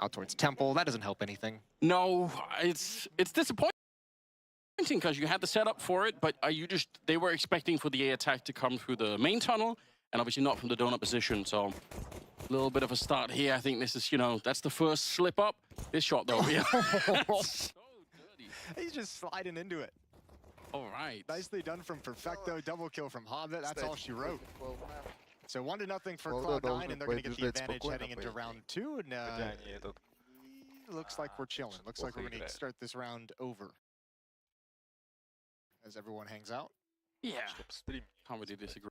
out towards Temple. That doesn't help anything. No, it's disappointing because you had the setup for it, but they were expecting for the A attack to come through the main tunnel, and obviously not from the donut position. So a little bit of a start here. I think this is, that's the first slip up. This shot though, yeah. So dirty. He's just sliding into it. All right. Nicely done from Perfecto. Double kill from Hobbit. That's all she wrote. So 1-0 for Cloud9, and they're going to get the advantage heading into round 2. And looks like we're chilling. Looks like we're going to start this round over. As everyone hangs out. Yeah. Can't really disagree.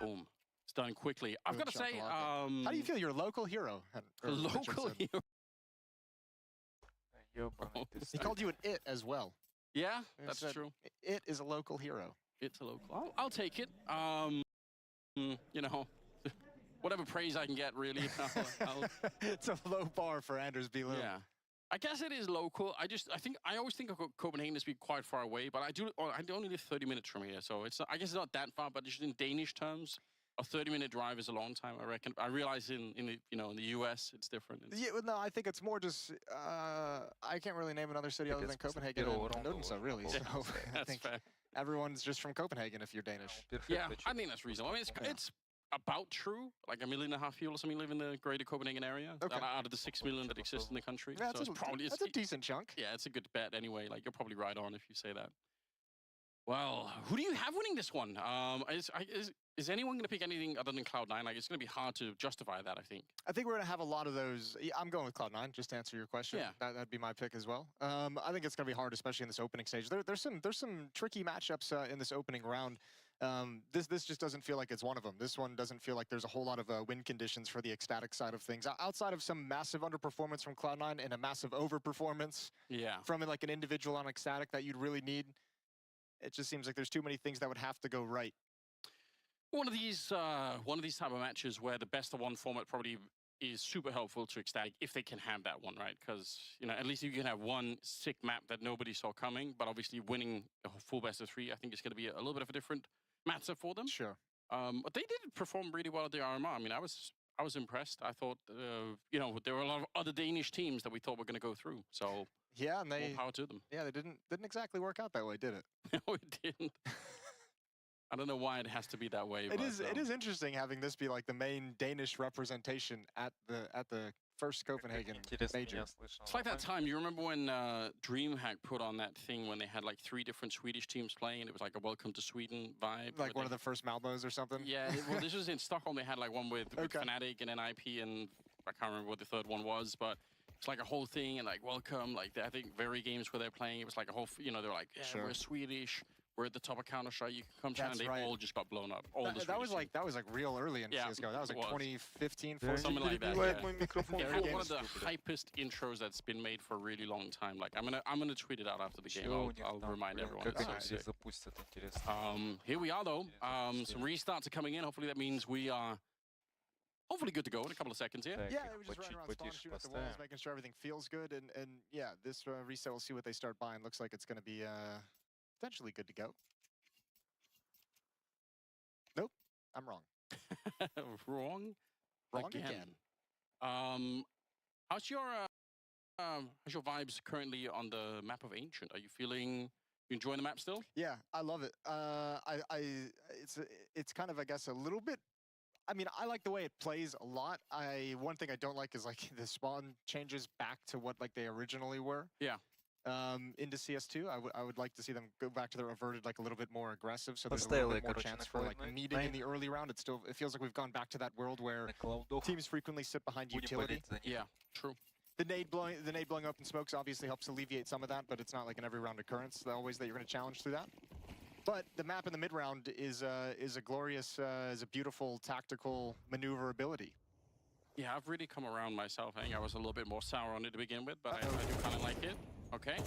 Boom. It's done quickly. I've got to say, how do you feel? You're a local hero. Local hero. He called you an it as well. Yeah, that's true. It is a local hero. It's a local. I'll take it. Whatever praise I can get, really. It's a low bar for Anders B. Lou. Yeah. I guess it is local. I always think of Copenhagen as being quite far away, but I only live 30 minutes from here, so I guess it's not that far. But just in Danish terms, a 30-minute drive is a long time, I reckon. I realize in the US it's different. Yeah, well, no, I think it's more just I can't really name another city other than Copenhagen and Odense, really. So I think fair. Everyone's just from Copenhagen if you're Danish. Yeah, I think that's reasonable. I mean, it's about true. Like 1.5 million people or something live in the greater Copenhagen area. Okay. Out of the 6 million that exist in the country. Yeah, so that's a decent chunk. Yeah, it's a good bet anyway. Like, you're probably right on if you say that. Well, who do you have winning this one? Is anyone going to pick anything other than Cloud9? Like, it's going to be hard to justify that, I think. I think we're going to have a lot of those. Yeah, I'm going with Cloud9, just to answer your question. Yeah. That'd be my pick as well. I think it's going to be hard, especially in this opening stage. There's some tricky matchups in this opening round. This just doesn't feel like it's one of them. This one doesn't feel like there's a whole lot of win conditions for the Ecstatic side of things. Outside of some massive underperformance from Cloud9 and a massive overperformance from like an individual on Ecstatic that you'd really need, it just seems like there's too many things that would have to go right. One of these type of matches where the best of one format probably is super helpful to Ecstatic if they can have that one, right? Because, at least you can have one sick map that nobody saw coming, but obviously winning a full best of 3, I think it's going to be a little bit of a different matchup for them. Sure. But they did perform really well at the RMR. I mean, I was impressed. I thought, there were a lot of other Danish teams that we thought were going to go through. So yeah, and more power to them. Yeah, they didn't exactly work out that way, did it? No, it didn't. I don't know why it has to be that way. It is interesting having this be like the main Danish representation at the first Copenhagen major. It's like that time. You remember when DreamHack put on that thing when they had like 3 different Swedish teams playing? It was like a Welcome to Sweden vibe. Like one of the first Malmos or something? Yeah, well, this was in Stockholm. They had like one with Fnatic and NIP, and I can't remember what the third one was, but it's like a whole thing, and like welcome, like I think very games where they're playing, it was like a whole, they're like, yeah, we're Swedish. We're at the top of Counter-Strike. You can come chat, and they all just got blown up. That was like real early in CS:GO. That was like 2015, 14. Something like that. Yeah. One of the hypest intros that's been made for a really long time. Like I'm gonna tweet it out after the game. I'll remind everyone. Here we are though. Some restarts are coming in. Hopefully that means we are hopefully good to go in a couple of seconds here. Yeah, we just run around spawn, shoot at the walls, making sure everything feels good. And yeah, this reset, we'll see what they start buying. Looks like it's going to be potentially good to go. Nope, I'm wrong. Wrong again. How's your vibes currently on the map of Ancient? Are you enjoying the map still? Yeah, I love it. It's kind of, I guess, a little bit. I mean, I like the way it plays a lot. One thing I don't like is like the spawn changes back to what like they originally were. Yeah. Into CS2, I would like to see them go back to the reverted, like a little bit more aggressive, so there's a little bit more chance for like meeting in the early round. It feels like we've gone back to that world where teams frequently sit behind utility. Yeah, true. The nade blowing up in smokes obviously helps alleviate some of that, but it's not like an every round occurrence. Always that you're going to challenge through that. But the map in the mid round is a glorious, is a beautiful tactical maneuverability. Yeah, I've really come around myself. I think I was a little bit more sour on it to begin with, but I do kind of like it. Okay.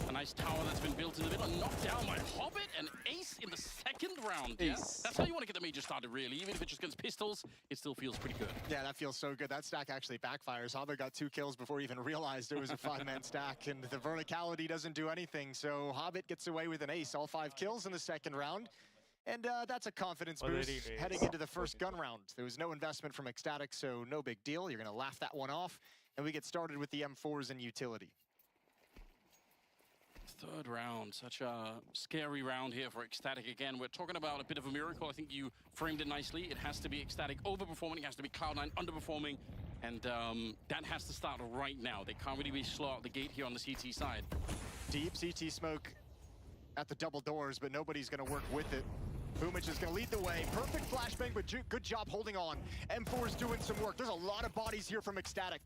A nice tower that's been built in the middle. Knocked down by Hobbit and Ace in the second round. Yeah? That's how you want to get the major started, really. Even if it's just against pistols, it still feels pretty good. Yeah, that feels so good. That stack actually backfires. Hobbit got 2 kills before he even realized it was a 5-man stack, and the verticality doesn't do anything. So Hobbit gets away with an ace. All 5 kills in the second round. And that's a confidence boost heading into the first gun round. There was no investment from Ecstatic, so no big deal. You're going to laugh that one off. And we get started with the M4s and utility. Third round, such a scary round here for Ecstatic again. We're talking about a bit of a miracle. I think you framed it nicely. It has to be Ecstatic overperforming. It has to be Cloud9 underperforming. And that has to start right now. They can't really be slow out the gate here on the CT side. Deep CT smoke at the double doors, but nobody's going to work with it. Boomic is going to lead the way. Perfect flashbang, but good job holding on. M4's doing some work. There's a lot of bodies here from Ecstatic.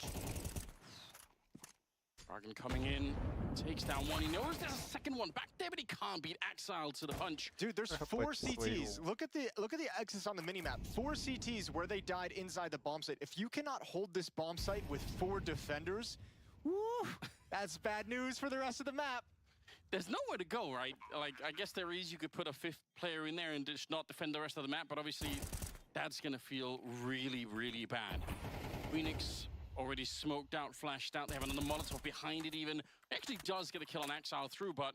Dragon coming in, takes down one. He knows there's a second one back there, but he can't beat Axile to the punch. Dude, there's 4 CTs. Look at the exits on the minimap. 4 CTs where they died inside the bomb site. If you cannot hold this bomb site with 4 defenders, woo, that's bad news for the rest of the map. There's nowhere to go, right? Like, I guess there is, you could put a 5th player in there and just not defend the rest of the map, but obviously that's gonna feel really, really bad. Phoenix already smoked out, flashed out. They have another Molotov behind it even. Actually does get a kill on Axile through, but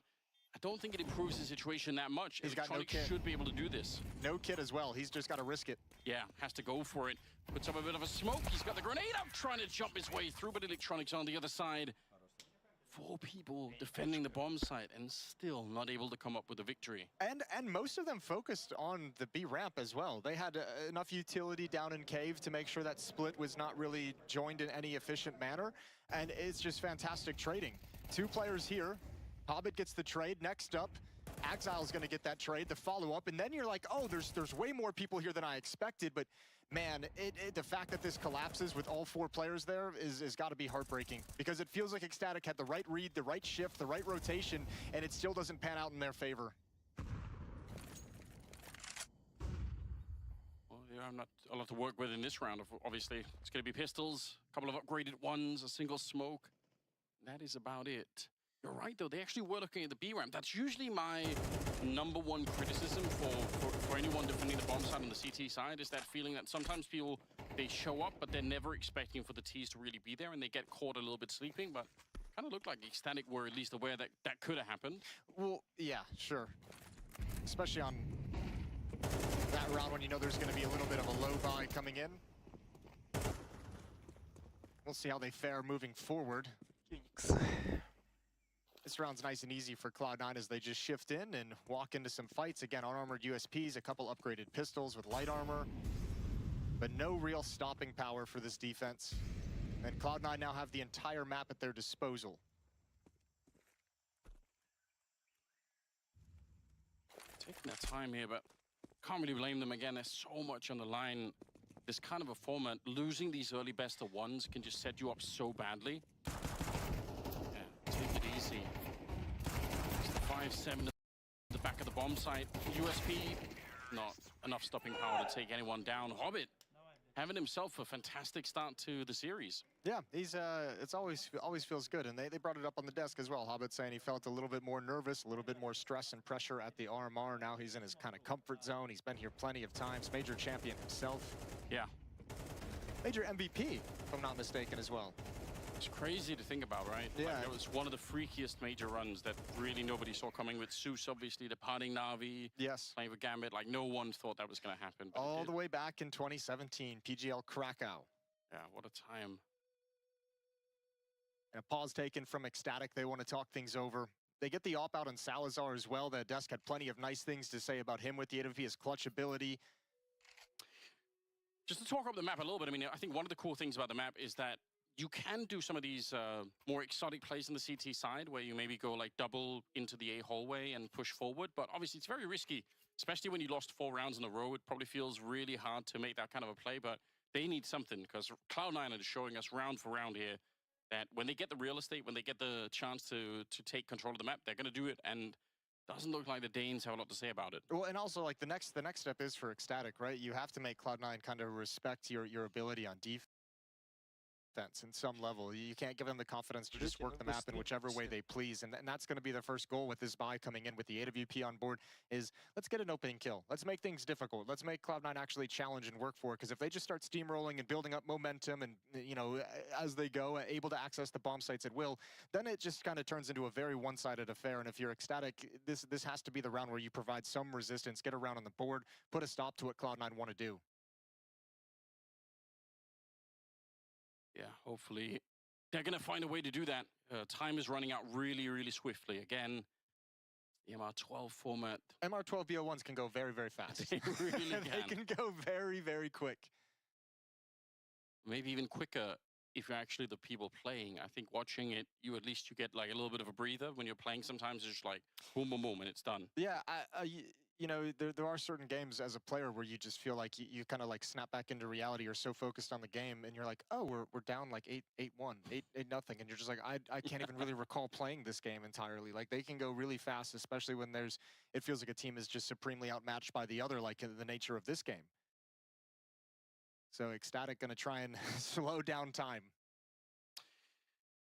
I don't think it improves the situation that much. He's got no kit. Should be able to do this. No kit as well. He's just got to risk it. Yeah, has to go for it. Puts up a bit of a smoke. He's got the grenade up, trying to jump his way through, but Electronics on the other side. 4 people defending the bomb site and still not able to come up with a victory. And most of them focused on the B ramp as well. They had enough utility down in cave to make sure that split was not really joined in any efficient manner. And it's just fantastic trading. 2 players here. Hobbit gets the trade. Next up, Axile's going to get that trade, the follow-up. And then you're like, oh, there's way more people here than I expected. But man, the fact that this collapses with all 4 players there is got to be heartbreaking, because it feels like Ecstatic had the right read, the right shift, the right rotation, and it still doesn't pan out in their favor. Well, yeah, I'm not a lot to work with in this round. Obviously, it's going to be pistols, a couple of upgraded ones, a single smoke. That is about it. You're right, though. They actually were looking at the B ramp. That's usually my #1 criticism for anyone defending the bomb side on the CT side, is that feeling that sometimes people, they show up, but they're never expecting for the Ts to really be there, and they get caught a little bit sleeping. But kind of looked like Ecstatic were at least aware that that could have happened. Well, yeah, sure. Especially on that round when you know there's going to be a little bit of a low buy coming in. We'll see how they fare moving forward. This round's nice and easy for Cloud9 as they just shift in and walk into some fights. Again, unarmored USPs, a couple upgraded pistols with light armor, but no real stopping power for this defense. And Cloud9 now have the entire map at their disposal. Taking their time here, but can't really blame them. Again, there's so much on the line. This kind of a format, losing these early best of ones can just set you up so badly. Take it easy. 5-7 at the back of the bomb site. USP, not enough stopping power to take anyone down. Hobbit having himself a fantastic start to the series. Yeah, he's it's always feels good, and they brought it up on the desk as well. Hobbit saying he felt a little bit more nervous, a little bit more stress and pressure at the RMR. Now he's in his kind of comfort zone. He's been here plenty of times. Major champion himself. Yeah. Major MVP, if I'm not mistaken, as well. It's crazy to think about, right? Yeah. Like, it was one of the freakiest major runs that really nobody saw coming, with Zeus obviously departing Na'Vi. Yes. Playing with Gambit. Like, no one thought that was going to happen. All the way back in 2017, PGL Krakow. Yeah, what a time. And a pause taken from Ecstatic. They want to talk things over. They get the op out on Salazar as well. The desk had plenty of nice things to say about him with the AWP, his clutch ability. Just to talk up the map a little bit, I mean, I think one of the cool things about the map is that you can do some of these more exotic plays on the CT side, where you maybe go like double into the A hallway and push forward. But obviously it's very risky, especially when you lost 4 rounds in a row. It probably feels really hard to make that kind of a play, but they need something, because Cloud9 are showing us round for round here that when they get the real estate, when they get the chance to take control of the map, they're going to do it. And doesn't look like the Danes have a lot to say about it. Well, and also like the next step is for Ecstatic, right? You have to make Cloud9 kind of respect your ability on defense. defense in some level. You can't give them the confidence to just work the map in whichever way they please. And that's going to be their first goal with this buy coming in with the AWP on board is let's get an opening kill. Let's make things difficult. Let's make Cloud9 actually challenge and work for it. Because if they just start steamrolling and building up momentum and, you know, as they go, able to access the bomb sites at will, then it just kind of turns into a very one-sided affair. And if you're Ecstatic, this has to be the round where you provide some resistance, get around on the board, put a stop to what Cloud9 want to do. Yeah, hopefully they're going to find a way to do that. Time is running out really, really swiftly. Again, the MR12 format. MR12 BO1s can go very, very fast. They really can. They can go very, very quick. Maybe even quicker if you're actually the people playing. I think watching it, you get like a little bit of a breather. When you're playing, sometimes it's just like boom, boom, boom, and it's done. Yeah, you know, there are certain games as a player where you just feel like you kind of like snap back into reality. You're so focused on the game, and you're like, oh, we're down like 8-1, 8-0, and you're just like, I can't even really recall playing this game entirely. Like they can go really fast, especially when it feels like a team is just supremely outmatched by the other, like in the nature of this game. So Ecstatic gonna try and slow down time.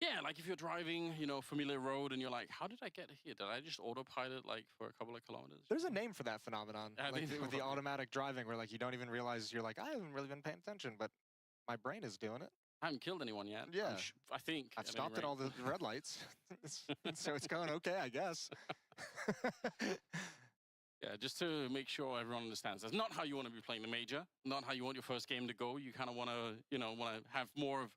Yeah, like if you're driving, you know, familiar road and you're like, how did I get here? Did I just autopilot like for a couple of kilometers? There's a name for that phenomenon, like with the automatic driving where like you don't even realize you're like, I haven't really been paying attention, but my brain is doing it. I haven't killed anyone yet. Yeah. I think. I've stopped at all the red lights. So it's going okay, I guess. Yeah, just to make sure everyone understands. That's not how you want to be playing the major. Not how you want your first game to go. You kind of want to, you know, have more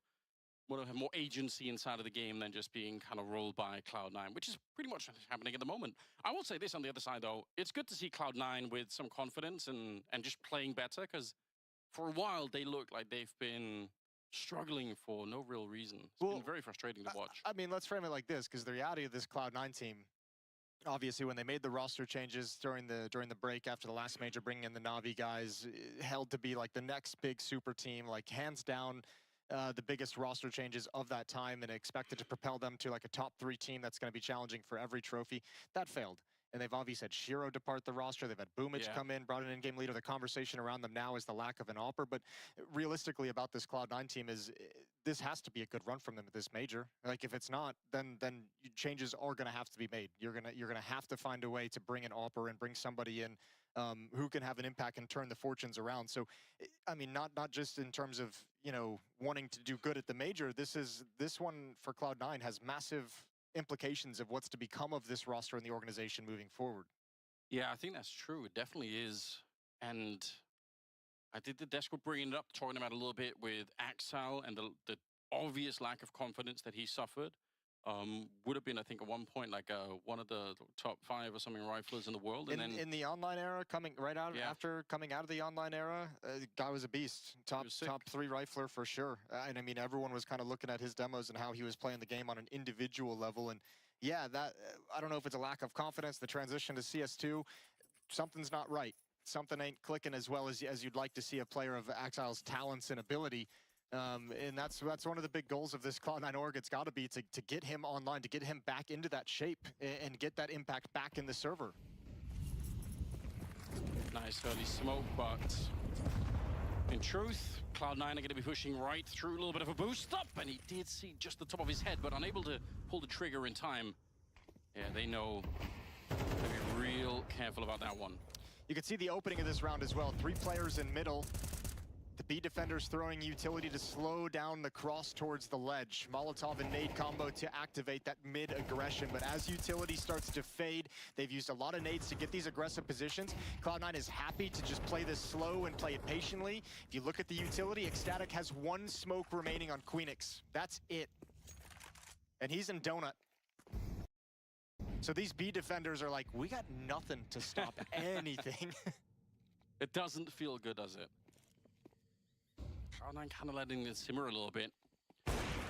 agency inside of the game than just being kind of rolled by Cloud9, which is pretty much happening at the moment. I will say this on the other side, though. It's good to see Cloud9 with some confidence and just playing better, because for a while they look like they've been struggling for no real reason. It's been very frustrating to watch. I mean, let's frame it like this, because the reality of this Cloud9 team, obviously, when they made the roster changes during the break after the last major, bringing in the Navi guys, held to be like the next big super team, like hands down, the biggest roster changes of that time, and expected to propel them to like a top 3 team that's going to be challenging for every trophy. That failed. And they've obviously had Shiro depart the roster. They've had Boomich come in, brought an in-game leader. The conversation around them now is the lack of an AWPer. But realistically about this Cloud9 team is this has to be a good run from them at this major. Like if it's not, then changes are going to have to be made. You're gonna have to find a way to bring an AWPer and bring somebody in who can have an impact and turn the fortunes around. So, I mean, not just in terms of, you know, wanting to do good at the major. This one for Cloud9 has massive implications of what's to become of this roster and the organization moving forward. Yeah, I think that's true. It definitely is. And I did the Desco bringing it up, talking about it a little bit with Axel and the obvious lack of confidence that he suffered. Would have been, I think, at one point like one of the top 5 or something riflers in the world. And in the online era, after coming out of the online era, guy was a beast. Top 3 rifler for sure. And I mean, everyone was kind of looking at his demos and how he was playing the game on an individual level. And yeah, that I don't know if it's a lack of confidence. The transition to CS2, something's not right. Something ain't clicking as well as you'd like to see a player of Axel's talents and ability. And that's one of the big goals of this Cloud9 org. It's got to be to get him online, to get him back into that shape and get that impact back in the server. Nice early smoke, but in truth, Cloud9 are going to be pushing right through. A little bit of a boost up, and he did see just the top of his head, but unable to pull the trigger in time. Yeah, they know to be real careful about that one. You can see the opening of this round as well. 3 players in middle. The B defenders throwing utility to slow down the cross towards the ledge. Molotov and nade combo to activate that mid aggression. But as utility starts to fade, they've used a lot of nades to get these aggressive positions. Cloud9 is happy to just play this slow and play it patiently. If you look at the utility, Ecstatic has 1 smoke remaining on Queenix. That's it. And he's in Donut. So these B defenders are like, we got nothing to stop anything. It doesn't feel good, does it? Cloud9 kind of letting it simmer a little bit.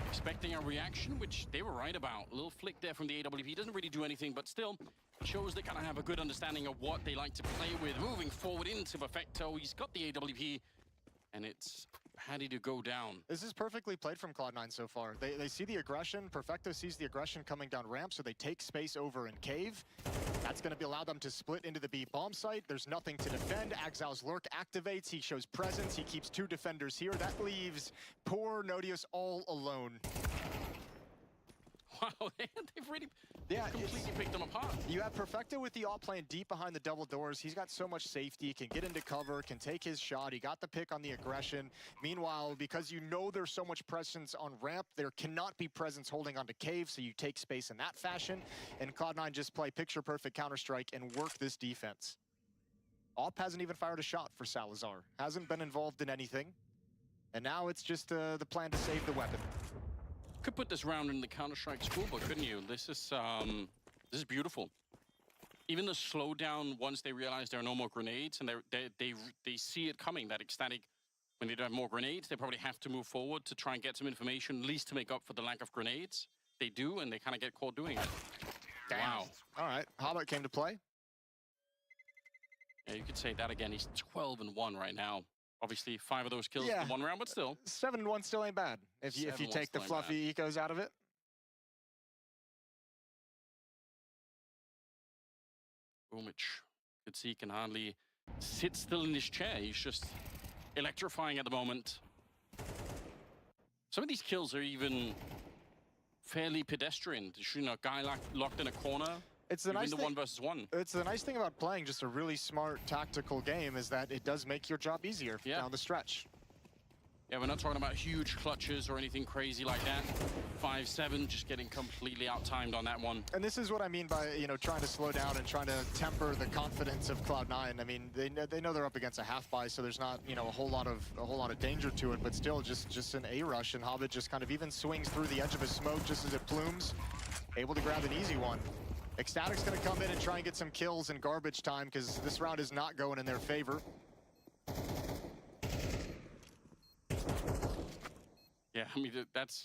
Expecting a reaction, which they were right about. A little flick there from the AWP. Doesn't really do anything, but still shows they kind of have a good understanding of what they like to play with. Moving forward into Perfecto. He's got the AWP, and it's Paddy to go down. This is perfectly played from Cloud9 so far. They see the aggression. Perfecto sees the aggression coming down ramp, so they take space over in cave. That's going to allow them to split into the B bomb site. There's nothing to defend. Axal's lurk activates. He shows presence. He keeps 2 defenders here. That leaves poor Nodius all alone. Wow, they've really completely picked them apart. You have Perfecto with the AWP playing deep behind the double doors. He's got so much safety, can get into cover, can take his shot. He got the pick on the aggression. Meanwhile, because you know there's so much presence on ramp, there cannot be presence holding onto cave, so you take space in that fashion. And Cloud9 just play picture-perfect Counter-Strike and work this defense. AWP hasn't even fired a shot for Salazar. Hasn't been involved in anything. And now it's just the plan to save the weapon. Could put this round in the Counter-Strike schoolbook, couldn't you? This is beautiful. Even the slowdown once they realize there are no more grenades and they see it coming, that Ecstatic, when they don't have more grenades, they probably have to move forward to try and get some information, at least to make up for the lack of grenades. They do, and they kind of get caught doing it. Damn. Wow. All right, Hobbit came to play. Yeah, you could say that again. He's 12-1 right now. Obviously, 5 of those kills in 1 round, but still. 7-1 still ain't bad if you take the fluffy ecos out of it. Boomich, could see he can hardly sit still in his chair. He's just electrifying at the moment. Some of these kills are even fairly pedestrian. Shooting a guy locked in a corner. It's the nice thing, 1 versus 1. It's the nice thing about playing just a really smart tactical game is that it does make your job easier down the stretch. Yeah, we're not talking about huge clutches or anything crazy like that. 5-7, just getting completely out-timed on that one. And this is what I mean by, you know, trying to slow down and trying to temper the confidence of Cloud9. I mean, they know they're up against a half buy, so there's not, you know, a whole lot of danger to it, but still just an A rush, and Hobbit just kind of even swings through the edge of his smoke just as it plumes, able to grab an easy one. Ecstatic's going to come in and try and get some kills in garbage time because this round is not going in their favor. Yeah, I mean, that's...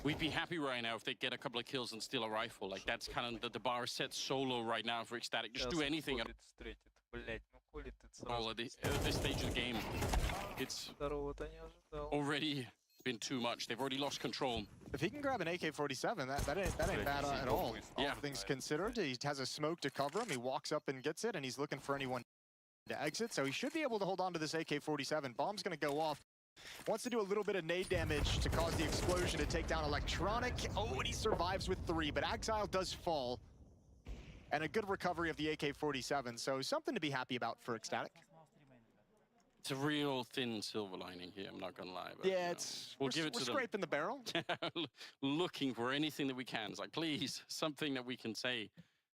We'd be happy right now if they get a couple of kills and steal a rifle. Like, that's kind of the bar is set so low right now for Ecstatic. Just do anything at all at this stage of the game. It's already been too much. They've already lost control. If he can grab an AK-47, that ain't bad at all. All things considered, he has a smoke to cover him. He walks up and gets it, and he's looking for anyone to exit. So he should be able to hold on to this AK-47. Bomb's going to go off. Wants to do a little bit of nade damage to cause the explosion to take down Electronic. Oh, and he survives with 3, but Exile does fall. And a good recovery of the AK-47, so something to be happy about for Ecstatic. It's a real thin silver lining here, I'm not gonna lie. But, yeah, we'll give it to them. We're scraping the barrel. Looking for anything that we can. It's like, please, something that we can say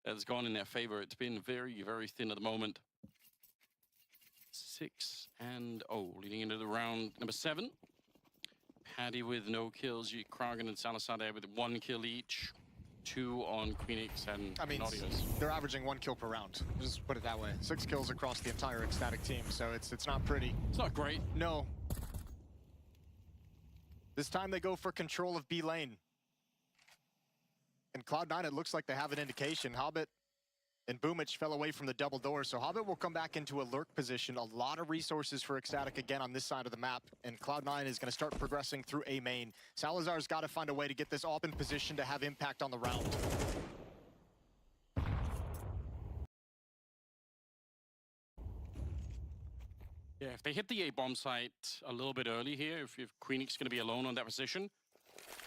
that's gone in their favor. It's been very, very thin at the moment. 6-0, leading into the round number 7. Paddy with no kills. Kragan and Salazar there with 1 kill each. 2 on Queenix and Nodius. They're averaging 1 kill per round. Just put it that way. 6 kills across the entire Ecstatic team, so it's not pretty. It's not great. No. This time they go for control of B lane. And Cloud9, it looks like they have an indication. Hobbit and Boomich fell away from the double door, so Hobbit will come back into a lurk position. A lot of resources for Ecstatic again on this side of the map, and Cloud9 is going to start progressing through A main. Salazar's got to find a way to get this AWP in position to have impact on the round. Yeah, if they hit the A-bomb site a little bit early here, if Queenix going to be alone on that position,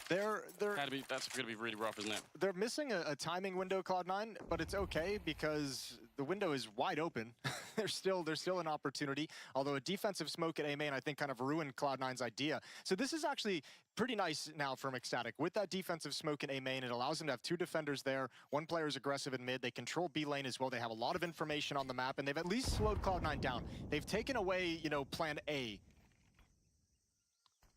that's going to be really rough, isn't it? They're missing a timing window, Cloud9, but it's okay because the window is wide open. there's still an opportunity, although a defensive smoke at A main, I think, kind of ruined Cloud9's idea. So this is actually pretty nice now from Ecstatic. With that defensive smoke in A main, it allows them to have 2 defenders there. 1 player is aggressive in mid. They control B lane as well. They have a lot of information on the map, and they've at least slowed Cloud9 down. They've taken away, you know, plan A.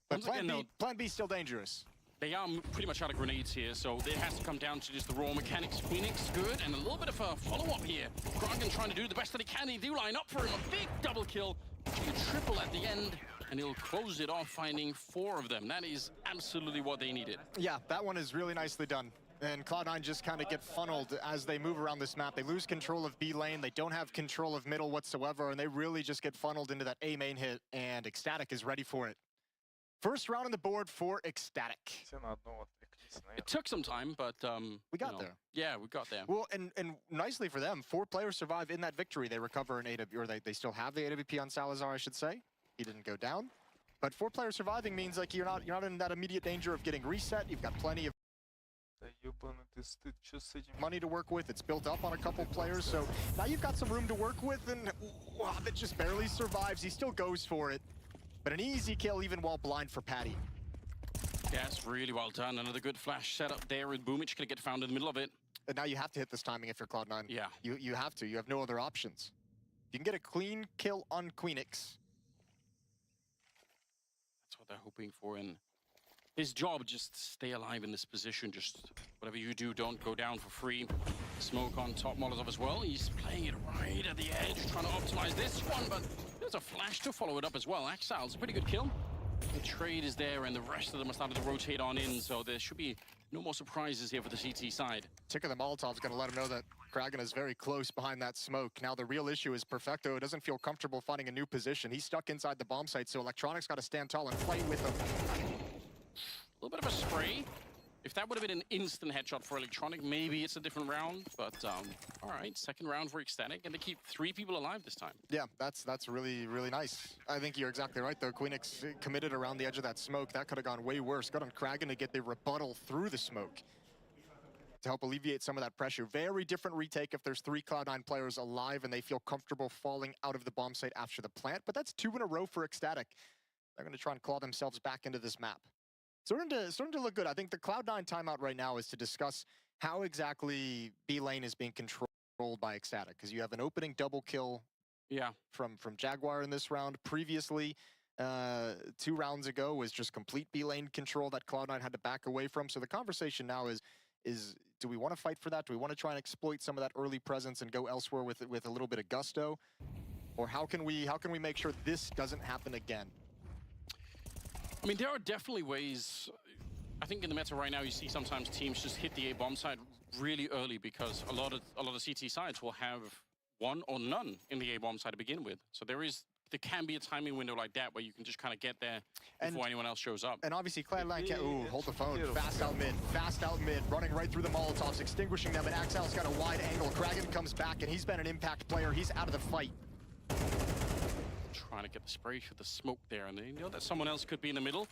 But plan B is still dangerous. They are pretty much out of grenades here, so it has to come down to just the raw mechanics. Queenix, good, and a little bit of a follow-up here. Kragan trying to do the best that he can. They do line up for him. A big double kill. A triple at the end, and he'll close it off, finding 4 of them. That is absolutely what they needed. Yeah, that one is really nicely done. And Cloud9 just kind of get funneled as they move around this map. They lose control of B lane. They don't have control of middle whatsoever, and they really just get funneled into that A main hit, and Ecstatic is ready for it. First round on the board for Ecstatic. It took some time, but we got there. Yeah, we got there. Well, and nicely for them, 4 players survive in that victory. They recover an AW, or they still have the AWP on Salazar, I should say. He didn't go down. But 4 players surviving means like you're not in that immediate danger of getting reset. You've got plenty of money to work with. It's built up on a couple players, so now you've got some room to work with, and Hobbit just barely survives. He still goes for it, but an easy kill even while blind for Patty. Yes, really well done. Another good flash setup there with Boomich. Gonna get found in the middle of it. And now you have to hit this timing if you're Cloud9. Yeah. You have to. You have no other options. You can get a clean kill on Queenix. That's what they're hoping for, and his job, just stay alive in this position. Just whatever you do, don't go down for free. Smoke on top, Molotov as well. He's playing it right at the edge, trying to optimize this one, but there's a flash to follow it up as well. Exile's a pretty good kill. The trade is there, and the rest of them are starting to rotate on in, so there should be no more surprises here for the CT side. Tick of the Molotov's going to let him know that Kragan is very close behind that smoke. Now the real issue is Perfecto doesn't feel comfortable finding a new position. He's stuck inside the bomb site, so Electronics got to stand tall and fight with him. A little bit of a spray. If that would have been an instant headshot for Electronic, maybe it's a different round. But all right, second round for Ecstatic, and they keep 3 people alive this time. Yeah, that's really, really nice. I think you're exactly right, though. Queenix committed around the edge of that smoke. That could have gone way worse. Got on Kragan to get the rebuttal through the smoke to help alleviate some of that pressure. Very different retake if there's 3 Cloud9 players alive and they feel comfortable falling out of the bomb site after the plant. But that's 2 in a row for Ecstatic. They're going to try and claw themselves back into this map. Starting to look good. I think the Cloud9 timeout right now is to discuss how exactly B lane is being controlled by Ecstatic, because you have an opening double kill from Jaguar in this round. Previously, 2 rounds ago was just complete B lane control that Cloud9 had to back away from. So the conversation now is do we want to fight for that? Do we want to try and exploit some of that early presence and go elsewhere with a little bit of gusto? Or how can we make sure this doesn't happen again? I mean, there are definitely ways. I think in the meta right now, you see sometimes teams just hit the A bomb side really early because a lot of CT sides will have 1 or none in the A bomb side to begin with. So there can be a timing window like that where you can just kind of get there before anyone else shows up. And obviously, Cloud9 can't. Ooh, hold the phone. Fast out mid, running right through the Molotovs, extinguishing them. And Axile's got a wide angle. Kragan comes back, and he's been an impact player. He's out of the fight. Trying to get the spray for the smoke there, and they know that someone else could be in the middle.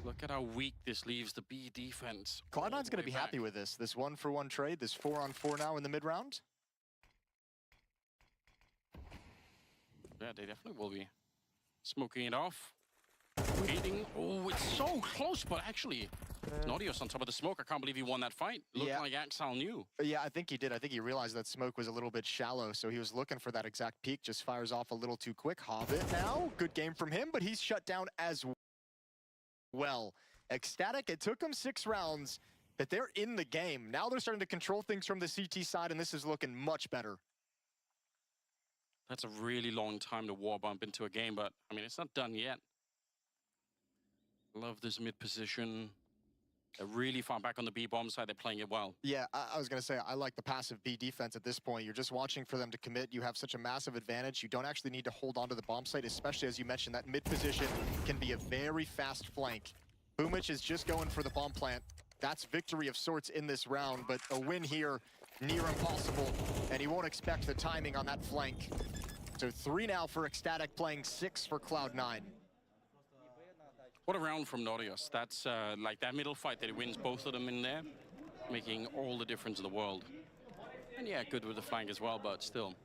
Look at how weak this leaves the B defense. Cloud9's going to be happy with this 1-for-1 trade, this 4-on-4 now in the mid-round. Yeah, they definitely will be smoking it off. Waiting. Oh, it's so close, but actually, Naughty's on top of the smoke. I can't believe he won that fight. Looked like Axel knew. Yeah, I think he did. I think he realized that smoke was a little bit shallow, so he was looking for that exact peak. Just fires off a little too quick. Hobbit now, good game from him, but he's shut down as well. Ecstatic, it took him 6 rounds, but they're in the game. Now they're starting to control things from the CT side, and this is looking much better. That's a really long time to war bump into a game, but, I mean, it's not done yet. Love this mid position. They're really far back on the B bomb side. They're playing it well. Yeah, I was going to say, I like the passive B defense at this point. You're just watching for them to commit. You have such a massive advantage. You don't actually need to hold on to the bomb site, especially as you mentioned, that mid position can be a very fast flank. Boomich is just going for the bomb plant. That's victory of sorts in this round, but a win here, near impossible, and he won't expect the timing on that flank. So 3 now for Ecstatic, playing 6 for Cloud9. What a round from Naughty's. That's like that middle fight that he wins both of them in there, making all the difference in the world. And yeah, good with the flank as well, but still.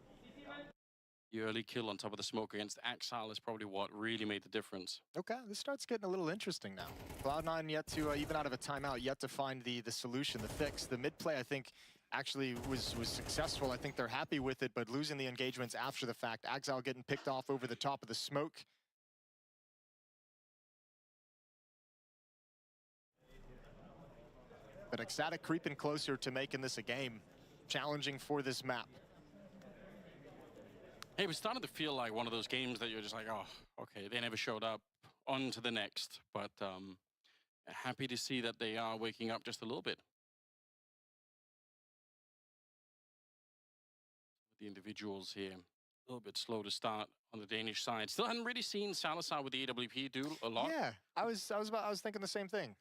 The early kill on top of the smoke against Axile is probably what really made the difference. Okay, this starts getting a little interesting now. Cloud9 yet to, even out of a timeout, yet to find the solution, the fix. The mid play, I think, actually was successful. I think they're happy with it, but losing the engagements after the fact. Axile getting picked off over the top of the smoke. But Ecstatic creeping closer to making this a game. Challenging for this map. Hey, it was starting to feel like one of those games that you're just like, oh, okay, they never showed up. On to the next. But Happy to see that they are waking up just a little bit. The individuals here, a little bit slow to start on the Danish side. Still hadn't really seen Salazar with the AWP do a lot. Yeah, I was thinking the same thing.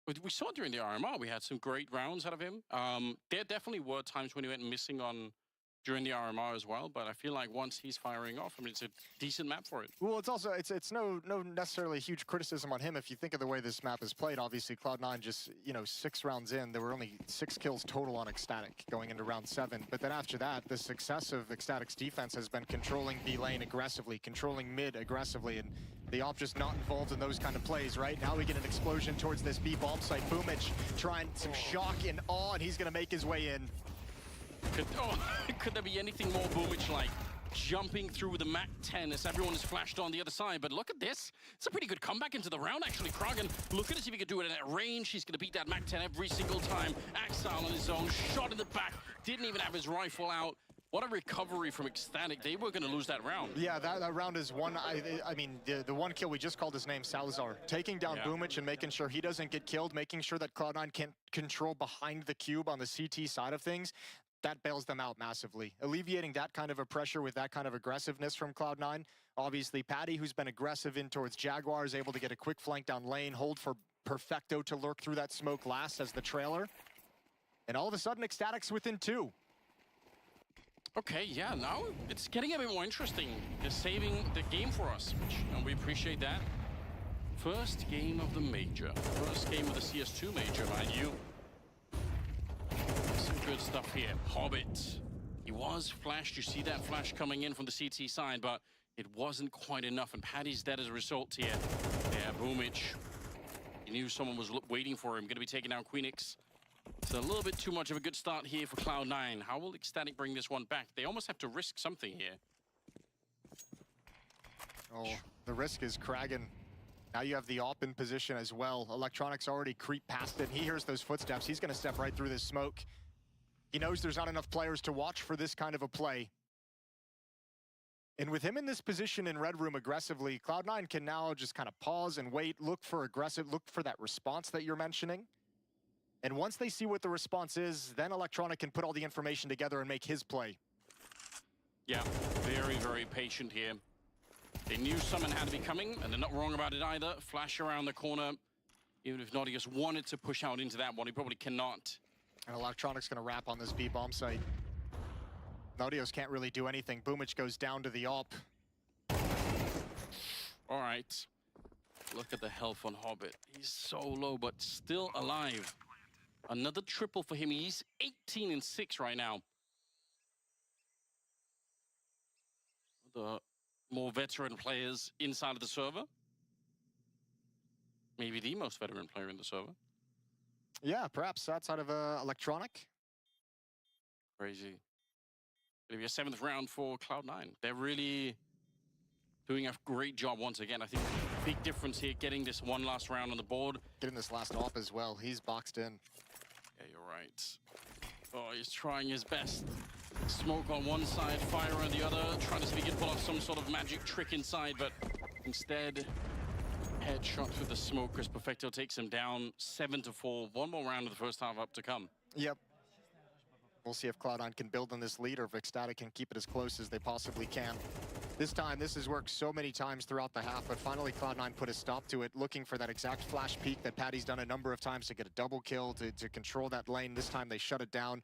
But we saw during the RMR, we had some great rounds out of him. There definitely were times when he went missing on during the RMR as well, but I feel like once he's firing off, I mean, it's a decent map for it. Well, it's also, it's no necessarily huge criticism on him. If you think of the way this map is played, obviously Cloud9 just, 6 rounds in, there were only 6 kills total on Ecstatic going into round 7. But then after that, the success of Ecstatic's defense has been controlling B lane aggressively, controlling mid aggressively, and the op just not involved in those kind of plays, right? Now we get an explosion towards this B bomb site. Boomich trying some shock and awe, and he's gonna make his way in. Could there be anything more Boomich-like? Jumping through the Mac 10 as everyone is flashed on the other side. But look at this. It's a pretty good comeback into the round, actually. Kragan looking to see if he can do it at range. He's going to beat that Mac 10 every single time. Axile on his own. Shot in the back. Didn't even have his rifle out. What a recovery from Ecstatic. They were going to lose that round. Yeah, that round is one. I mean, the one kill, we just called his name, Salazar. Taking down Boomich and making sure he doesn't get killed, making sure that Cloud9 can't control behind the cube on the CT side of things. That bails them out massively. Alleviating that kind of a pressure with that kind of aggressiveness from Cloud9. Obviously, Patty, who's been aggressive in towards Jaguar, is able to get a quick flank down lane, hold for Perfecto to lurk through that smoke last as the trailer. And all of a sudden, Ecstatic's within 2. Okay, yeah, now it's getting a bit more interesting. They're saving the game for us, and we appreciate that. First game of the major. First game of the CS2 major, mind you. Some good stuff here. Hobbit. He was flashed. You see that flash coming in from the CT side, but it wasn't quite enough. And Patty's dead as a result here. Yeah, Boomich. He knew someone was waiting for him. Going to be taking down Queenix. It's a little bit too much of a good start here for Cloud9. How will Ecstatic bring this one back? They almost have to risk something here. Oh, the risk is Kragan. Now you have the op in position as well. Electronics already creep past it. He hears those footsteps. He's going to step right through this smoke. He knows there's not enough players to watch for this kind of a play. And with him in this position in Red Room aggressively, Cloud9 can now just kind of pause and wait, look for that response that you're mentioning. And once they see what the response is, then Electronic can put all the information together and make his play. Yeah, very, very patient here. They knew someone had to be coming, and they're not wrong about it either. Flash around the corner. Even if Nautilus wanted to push out into that one, he probably cannot. And Electronic's gonna wrap on this B bomb site. Nautilus can't really do anything. Boomich goes down to the op. All right. Look at the health on Hobbit. He's so low, but still alive. Another triple for him. He's 18 and 6 right now. The more veteran players inside of the server. Maybe the most veteran player in the server. Yeah, perhaps outside of Electronic. Crazy. It'll be a 7th round for Cloud9. They're really doing a great job once again. I think big difference here, getting this one last round on the board. Getting this last op as well. He's boxed in. Yeah, you're right. Oh, he's trying his best. Smoke on one side, fire on the other, trying to see if he can pull off some sort of magic trick inside, but instead, headshot through the smoke as Perfecto takes him down 7-4. One more round of the first half up to come. Yep. We'll see if Cloud9 can build on this lead or if Ecstatic can keep it as close as they possibly can. This time, this has worked so many times throughout the half, but finally Cloud9 put a stop to it, looking for that exact flash peek that Patty's done a number of times to get a double kill, to control that lane. This time they shut it down,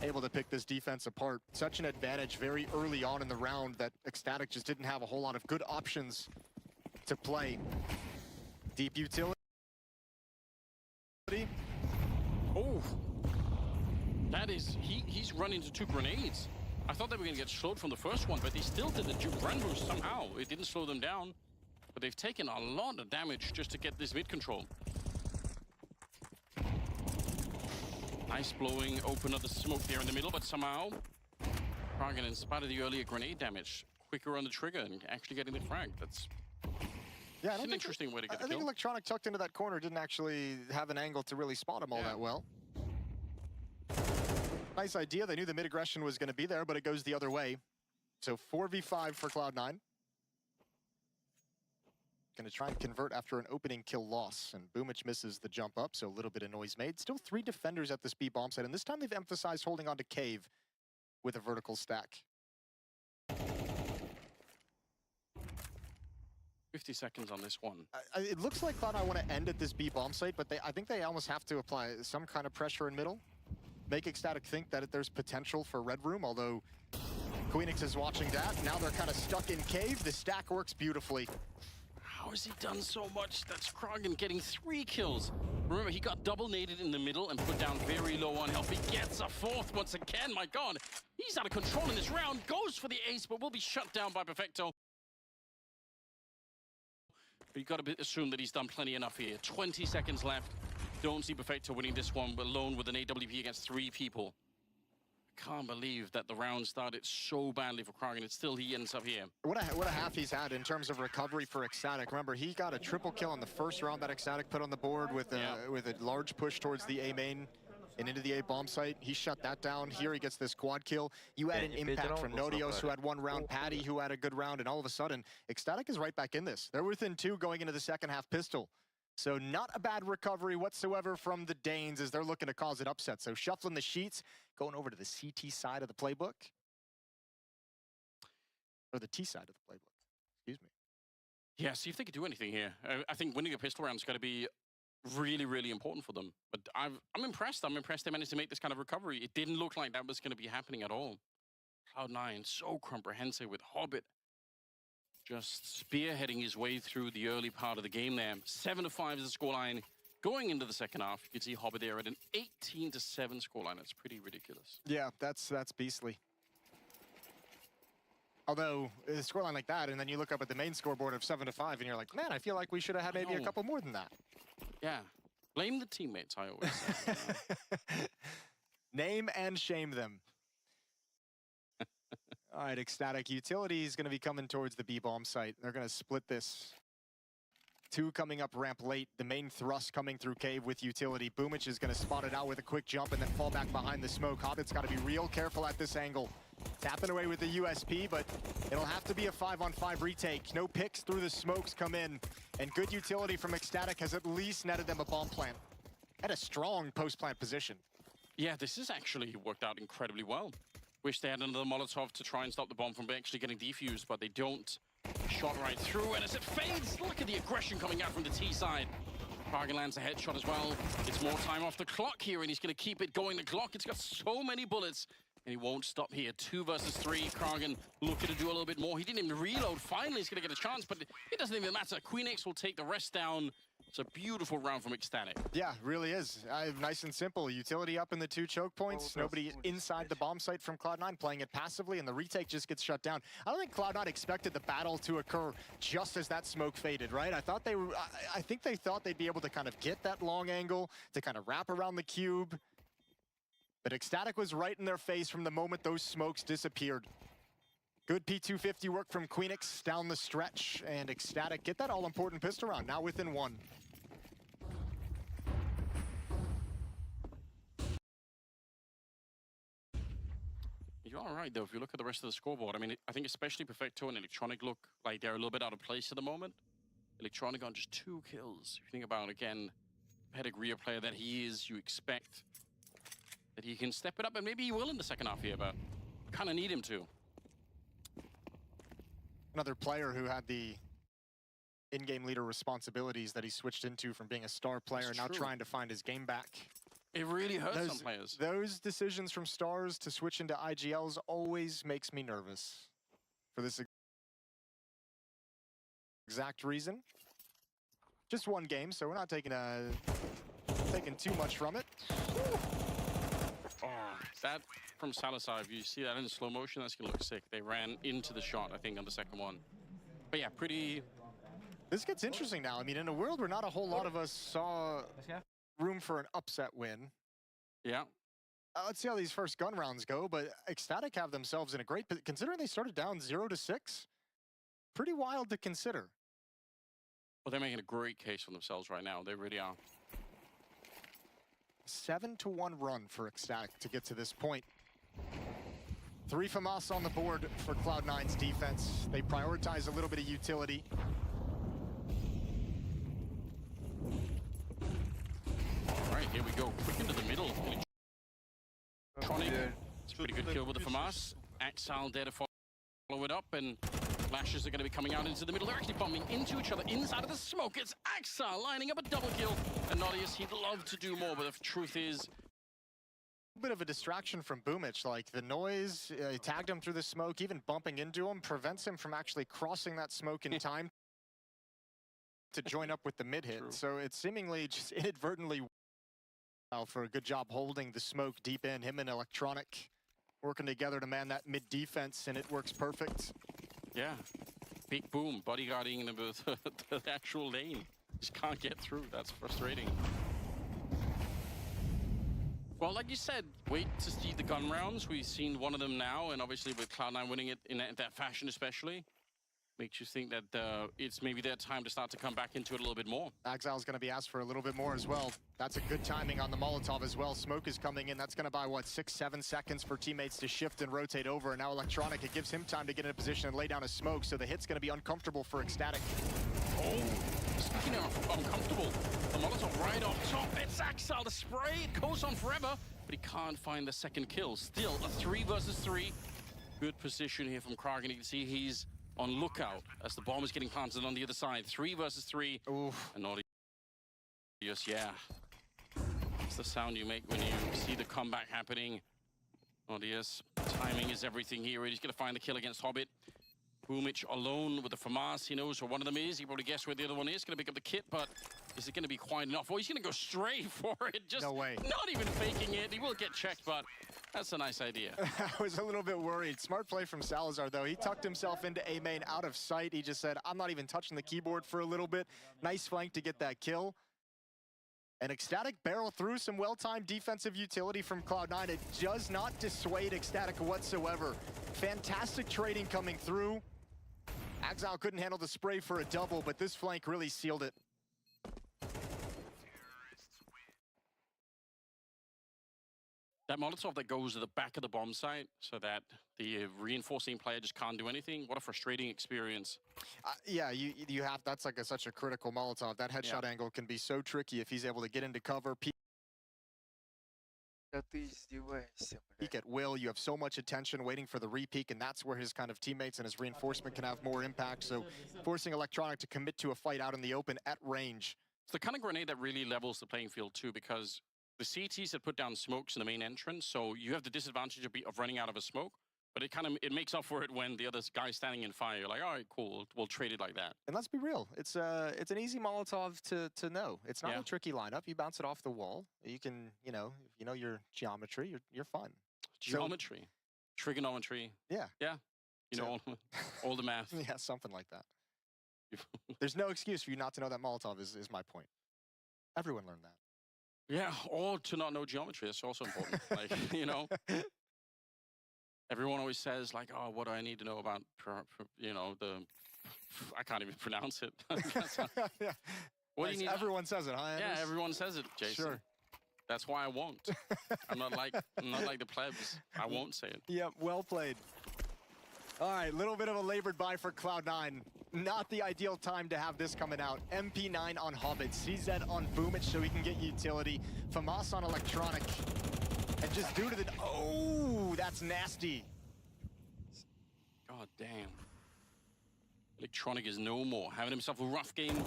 able to pick this defense apart. Such an advantage very early on in the round that Ecstatic just didn't have a whole lot of good options to play. Deep utility. Oh, that is, he's run into 2 grenades. I thought they were going to get slowed from the first one, but they still did the run boost somehow. It didn't slow them down, but they've taken a lot of damage just to get this mid control. Nice blowing open of the smoke there in the middle, but somehow Kragan, in spite of the earlier grenade damage, quicker on the trigger and actually getting the frag. That's an interesting way to get the kill. I think Electronic tucked into that corner didn't actually have an angle to really spot him all that well. Nice idea. They knew the mid-aggression was going to be there, but it goes the other way. So 4v5 for Cloud9. Going to try and convert after an opening kill loss, and Boomich misses the jump up, so a little bit of noise made. Still 3 defenders at this B bomb site, and this time they've emphasized holding on to Cave with a vertical stack. 50 seconds on this one. It looks like Cloud9 want to end at this B bomb site, but I think they almost have to apply some kind of pressure in middle. Make Ecstatic think that there's potential for Red Room, although Queenix is watching that. Now they're kind of stuck in Cave. The stack works beautifully. How has he done so much? That's Krogan getting 3 kills. Remember, he got double naded in the middle and put down very low on health. He gets a 4th once again. My God, he's out of control in this round. Goes for the ace, but will be shut down by Perfecto. But you've got to assume that he's done plenty enough here. 20 seconds left. Don't see Perfecto winning this one alone with an AWP against 3 people. Can't believe that the round started so badly for Krogan, and still he ends up here. What a half he's had in terms of recovery for Ecstatic. Remember, he got a triple kill in the first round that Ecstatic put on the board with a large push towards the A main and into the A bomb site. He shut that down. Here he gets this quad kill. You had an impact from Nodios, who had 1 round, Patty, who had a good round, and all of a sudden, Ecstatic is right back in this. They're within 2 going into the second half pistol. So not a bad recovery whatsoever from the Danes as they're looking to cause an upset. So shuffling the sheets, going over to the CT side of the playbook. Or the T side of the playbook, excuse me. Yeah, see if they could do anything here. I think winning a pistol round is going to be really, really important for them. But I'm impressed. I'm impressed they managed to make this kind of recovery. It didn't look like that was going to be happening at all. Cloud9, so comprehensive with Hobbit. Just spearheading his way through the early part of the game there. 7-5 is the scoreline. Going into the second half, you can see Hobbit there at an 18-7 scoreline. That's pretty ridiculous. Yeah, that's beastly. Although, a scoreline like that, and then you look up at the main scoreboard of 7-5, and you're like, man, I feel like we should have had maybe a couple more than that. Yeah. Blame the teammates, I always say. Name and shame them. All right, Ecstatic. Utility is going to be coming towards the B-bomb site. They're going to split this. 2 coming up ramp late. The main thrust coming through Cave with Utility. Boomich is going to spot it out with a quick jump and then fall back behind the smoke. Hobbit's got to be real careful at this angle. Tapping away with the USP, but it'll have to be a 5-on-5 retake. No picks through the smokes come in. And good utility from Ecstatic has at least netted them a bomb plant. At a strong post-plant position. Yeah, this has actually worked out incredibly well. Wish they had another Molotov to try and stop the bomb from actually getting defused, but they don't. Shot right through, and as it fades, look at the aggression coming out from the T side. Krogan lands a headshot as well. It's more time off the clock here, and he's going to keep it going. The clock, it's got so many bullets, and he won't stop here. 2 versus 3. Krogan looking to do a little bit more. He didn't even reload. Finally, he's going to get a chance, but it doesn't even matter. Queenix will take the rest down. It's a beautiful round from Ecstatic. Yeah, really is. Nice and simple. Utility up in the 2 choke points. Nobody inside the bomb site from Cloud9 playing it passively, and the retake just gets shut down. I don't think Cloud9 expected the battle to occur just as that smoke faded, right? I think they thought they'd be able to kind of get that long angle to kind of wrap around the cube. But Ecstatic was right in their face from the moment those smokes disappeared. Good P250 work from Queenix down the stretch, and Ecstatic get that all-important pistol round, now within 1. You're all right, though, if you look at the rest of the scoreboard. I mean, I think especially Perfecto and Electronic look like they're a little bit out of place at the moment. Electronic on just 2 kills. If you think about, again, pedigree of player that he is, you expect that he can step it up, and maybe he will in the second half here, but kind of need him to. Another player who had the in-game leader responsibilities that he switched into from being a star player, now trying to find his game back. It really hurts some players. Those decisions from stars to switch into IGLs always makes me nervous for this exact reason. Just 1 game, so we're not taking too much from it. Oh, that from Salazar, if you see that in slow motion, that's gonna look sick. They ran into the shot, I think, on the second one. But yeah, pretty... This gets interesting now. I mean, in a world where not a whole lot of us saw room for an upset win. Yeah. Let's see how these first gun rounds go, but Ecstatic have themselves in a great... Considering they started down 0-6, pretty wild to consider. Well, they're making a great case for themselves right now. They really are. 7-1 run for Ecstatic to get to this point. 3 FAMAS on the board for Cloud9's defense. They prioritize a little bit of utility. Pretty good kill with the FAMAS. Exile there to follow it up, and flashes are going to be coming out into the middle. They're actually bumping into each other inside of the smoke. It's Exile lining up a double kill. And Nodius, he'd love to do more, but the truth is... A bit of a distraction from Boomich, like the noise tagged him through the smoke, even bumping into him prevents him from actually crossing that smoke in time to join up with the mid hit. True. So it's seemingly just inadvertently for a good job holding the smoke deep in. Him and Electronic working together to man that mid defense, and it works perfect. Yeah, big boom, bodyguarding the actual lane. Just can't get through, that's frustrating. Well, like you said, wait to see the gun rounds. We've seen one of them now, and obviously with Cloud9 winning it in that fashion especially, makes you think that it's maybe their time to start to come back into it a little bit more. Exile's going to be asked for a little bit more as well. That's a good timing on the Molotov as well. Smoke is coming in. That's going to buy, what, 6-7 seconds for teammates to shift and rotate over. And now Electronic, it gives him time to get in a position and lay down a smoke, so the hit's going to be uncomfortable for Ecstatic. Oh, speaking of uncomfortable, the Molotov right off top. It's Exile, the spray. It goes on forever, but he can't find the second kill. Still a 3 versus 3. Good position here from Kraken. You can see he's on lookout as the bomb is getting planted on the other side. 3 versus 3. Oof. And Nodius, yeah. That's the sound you make when you see the comeback happening. Nodius, timing is everything here. He's going to find the kill against Hobbit. Boomich alone with the FAMAS. He knows where one of them is. He probably guessed where the other one is. Going to pick up the kit, but is it going to be quite enough? Oh, he's going to go straight for it. Just no way. Not even faking it. He will get checked, but that's a nice idea. I was a little bit worried. Smart play from Salazar, though. He tucked himself into A main out of sight. He just said, I'm not even touching the keyboard for a little bit. Nice flank to get that kill. And Ecstatic barrel through some well-timed defensive utility from Cloud9. It does not dissuade Ecstatic whatsoever. Fantastic trading coming through. Exile couldn't handle the spray for a double, but this flank really sealed it. That Molotov that goes to the back of the bomb site so that the reinforcing player just can't do anything. What a frustrating experience. Yeah, you have, that's like such a critical Molotov. That headshot angle can be so tricky if he's able to get into cover. Peek at will, you have so much attention waiting for the re-peek, and that's where his kind of teammates and his reinforcement can have more impact. So forcing Electronic to commit to a fight out in the open at range. It's the kind of grenade that really levels the playing field too, because the CTs had put down smokes in the main entrance, so you have the disadvantage of running out of a smoke, but it makes up for it when the other guy's standing in fire. You're like, all right, cool, we'll trade it like that. And let's be real, it's an easy Molotov to know. It's not a tricky lineup. You bounce it off the wall. You can, if you know your geometry, you're fine. Geometry, so, trigonometry. Yeah. Yeah. All the math. Yeah, something like that. There's no excuse for you not to know that Molotov is my point. Everyone learned that. Yeah, or to not know geometry. That's also important. Like, everyone always says, like, oh, what do I need to know about, I can't even pronounce it. Yeah. What do you need? Everyone says it, huh? Yeah, everyone says it, Jason. Sure. That's why I won't. I'm not like the plebs. I won't say it. Yep, well played. All right, little bit of a labored buy for Cloud9. Not the ideal time to have this coming out. MP9 on Hobbit, CZ on Boomich so he can get utility. FAMAS on Electronic. And just due to the... Oh, that's nasty. God damn. Electronic is no more. Having himself a rough game.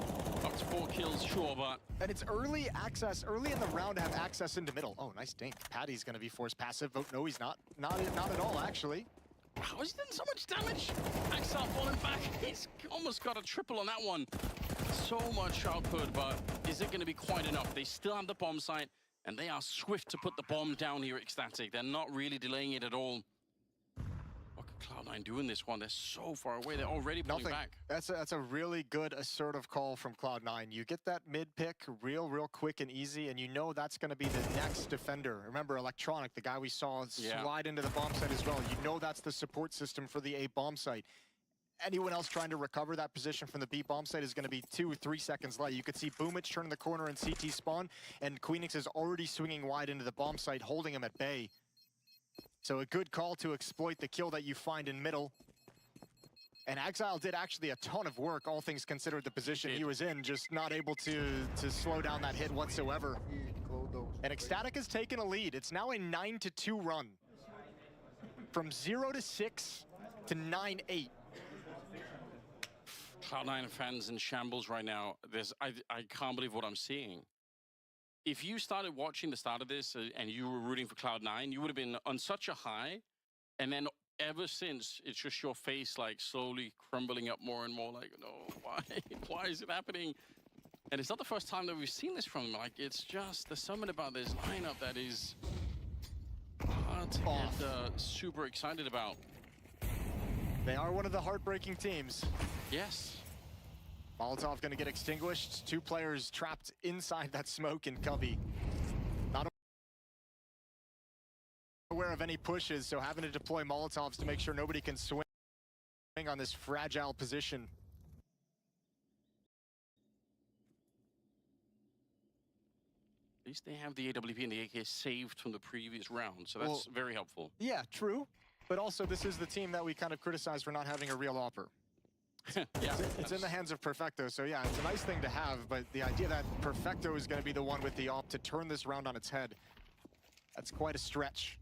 Up to 4 kills, sure, but... And it's early access, early in the round to have access into middle. Oh, nice dink. Paddy's going to be forced passive. Oh, no, he's not. Not at all, actually. How is he doing so much damage? Exile falling back. He's almost got a triple on that one. So much output, but is it going to be quite enough? They still have the bomb site, and they are swift to put the bomb down here at Ecstatic. They're not really delaying it at all. What can Cloud9 do in this one? They're so far away. They're already pulling back. That's a really good assertive call from Cloud9. You get that mid pick real quick and easy, and you know that's going to be the next defender. Remember, Electronic, the guy we saw slide into the bomb site as well. You know that's the support system for the A bomb site. Anyone else trying to recover that position from the B bomb site is going to be 2-3 seconds late. You could see Boomich turn the corner and CT spawn, and Queenix is already swinging wide into the bomb site, holding him at bay. So a good call to exploit the kill that you find in middle. And Exile did actually a ton of work, all things considered, the position he was in, just not able to slow down that hit whatsoever. And Ecstatic has taken a lead. It's now a 9-2 run. from 0 to 6 to 9-8. Cloud9 fans in shambles right now. I can't believe what I'm seeing. If you started watching the start of this and you were rooting for Cloud9, you would have been on such a high, and then ever since, it's just your face like slowly crumbling up more and more. Like, no, why? Why is it happening? And it's not the first time that we've seen this from them. Like, it's just there's something about this lineup that is hard to get super excited about. They are one of the heartbreaking teams. Yes. Molotov going to get extinguished. 2 players trapped inside that smoke in Cubby. Not aware of any pushes, so having to deploy Molotovs to make sure nobody can swing on this fragile position. At least they have the AWP and the AK saved from the previous round, so that's very helpful. Yeah, true. But also, this is the team that we kind of criticize for not having a real AWPer. Yeah, it's in the hands of Perfecto, so yeah, it's a nice thing to have, but the idea that Perfecto is going to be the one with the AWP to turn this round on its head, that's quite a stretch.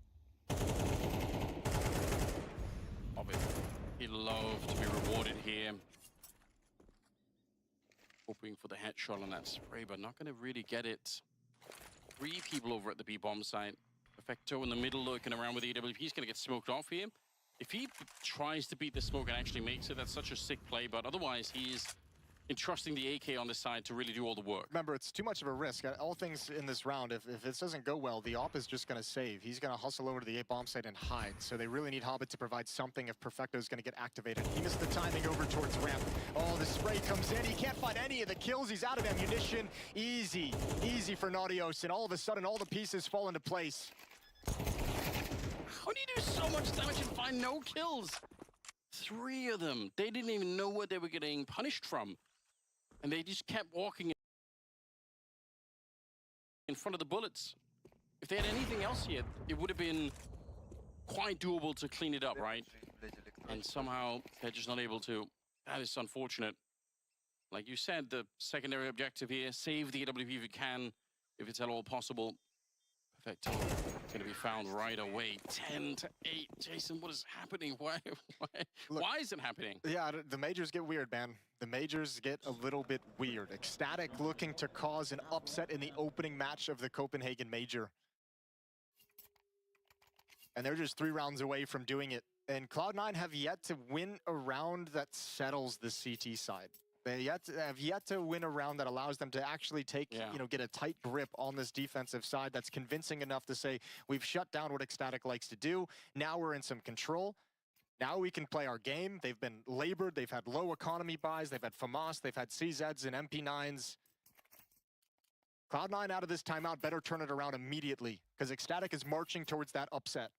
He'd love to be rewarded here. Hoping for the headshot on that spray, but not going to really get it. 3 people over at the B-bomb site. Perfecto in the middle lurking around with the AWP. He's going to get smoked off here. If he tries to beat the smoke and actually makes it, that's such a sick play, but otherwise he's entrusting the AK on this side to really do all the work. Remember, it's too much of a risk. All things in this round, if this doesn't go well, the AWP is just going to save. He's going to hustle over to the A-bomb site and hide. So they really need Hobbit to provide something if Perfecto is going to get activated. He missed the timing over towards ramp. Oh, the spray comes in. He can't find any of the kills. He's out of ammunition. Easy for Naughtios. And all of a sudden, all the pieces fall into place. How do you do so much damage and find no kills? 3 of them. They didn't even know what they were getting punished from. And they just kept walking in front of the bullets. If they had anything else here, it would have been quite doable to clean it up, right? And somehow they're just not able to. That is unfortunate. Like you said, the secondary objective here, save the AWP if you can, if it's at all possible. Perfect. Going to be found right away. 10-8. Jason, what is happening? Why is it happening? Yeah, the majors get weird, man. The majors get a little bit weird. Ecstatic looking to cause an upset in the opening match of the Copenhagen Major. And they're just 3 rounds away from doing it. And Cloud9 have yet to win a round that settles the CT side. They have yet to win a round that allows them to actually take, get a tight grip on this defensive side that's convincing enough to say, we've shut down what Ecstatic likes to do. Now we're in some control. Now we can play our game. They've been labored. They've had low economy buys. They've had FAMAS. They've had CZs and MP9s. Cloud9 out of this timeout better turn it around immediately because Ecstatic is marching towards that upset.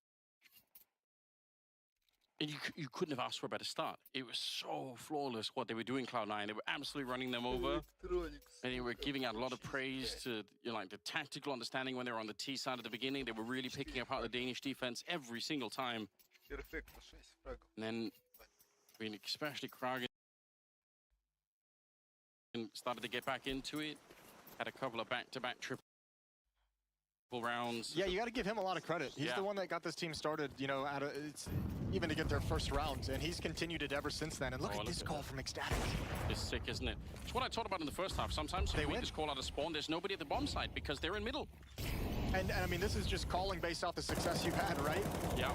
And you couldn't have asked for a better start. It was so flawless what they were doing, Cloud9. They were absolutely running them over. And they were giving out a lot of praise to like the tactical understanding when they were on the T side at the beginning. They were really picking apart the Danish defense every single time. And then, I mean, especially Kragen started to get back into it. Had a couple of back-to-back triple rounds. Yeah, you got to give him a lot of credit. He's the one that got this team started, even to get their first round, and he's continued it ever since then. And look at this call from Ecstatic. It's sick, isn't it? It's what I talked about in the first half. Sometimes they win this call out of spawn, there's nobody at the bomb site because they're in middle. And I mean, this is just calling based off the success you've had, right? Yeah.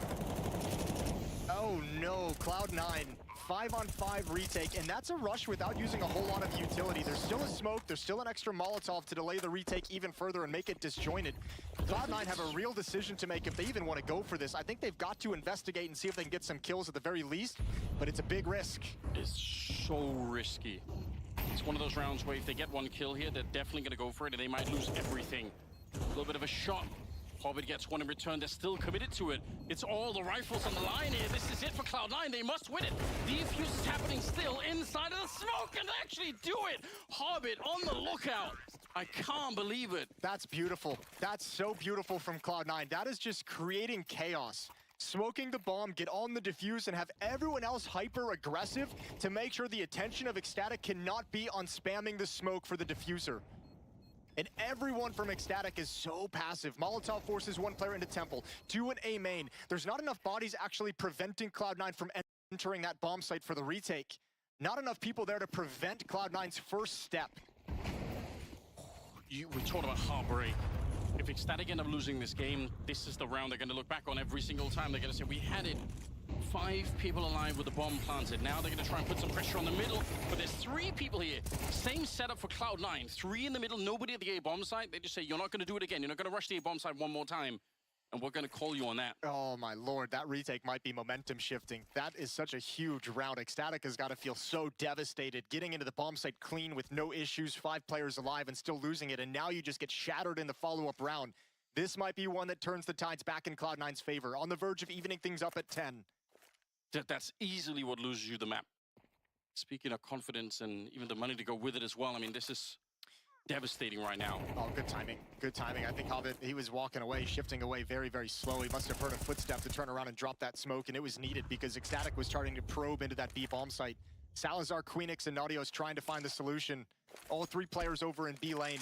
Oh no, Cloud9, 5-on-5 retake, and that's a rush without using a whole lot of utility. There's still a smoke, there's still an extra Molotov to delay the retake even further and make it disjointed. Cloud9 have a real decision to make if they even want to go for this. I think they've got to investigate and see if they can get some kills at the very least, but it's a big risk. It's so risky. It's one of those rounds where if they get one kill here, they're definitely going to go for it, and they might lose everything. A little bit of a shot. Hobbit gets one in return. They're still committed to it. It's all the rifles on the line here. This is it for Cloud9. They must win it. The defuse is happening still inside of the smoke and actually do it. Hobbit on the lookout. I can't believe it. That's beautiful. That's so beautiful from Cloud9. That is just creating chaos. Smoking the bomb, get on the defuse, and have everyone else hyper-aggressive to make sure the attention of Ecstatic cannot be on spamming the smoke for the diffuser. And everyone from Ecstatic is so passive. Molotov forces one player into Temple, two in A main. There's not enough bodies actually preventing Cloud9 from entering that bomb site for the retake. Not enough people there to prevent Cloud9's first step. We talked about heartbreak. If Ecstatic end up losing this game, this is the round they're going to look back on every single time. They're going to say, we had it. 5 people alive with the bomb planted. Now they're going to try and put some pressure on the middle. But there's 3 people here. Same setup for Cloud9. 3 in the middle, nobody at the A bomb site. They just say, you're not going to do it again. You're not going to rush the A bomb site one more time. And we're going to call you on that. Oh, my lord. That retake might be momentum shifting. That is such a huge round. Ecstatic has got to feel so devastated. Getting into the bomb site clean with no issues, 5 players alive and still losing it. And now you just get shattered in the follow-up round. This might be one that turns the tides back in Cloud9's favor. On the verge of evening things up at 10. That's easily what loses you the map. Speaking of confidence and even the money to go with it as well, I mean, this is devastating right now. Oh, good timing. Good timing. I think Hobbit, he was walking away, shifting away very, very slow. He must have heard a footstep to turn around and drop that smoke, and it was needed because Ecstatic was starting to probe into that B bomb site. Salazar, Queenix, and Naughtios trying to find the solution. All 3 players over in B lane.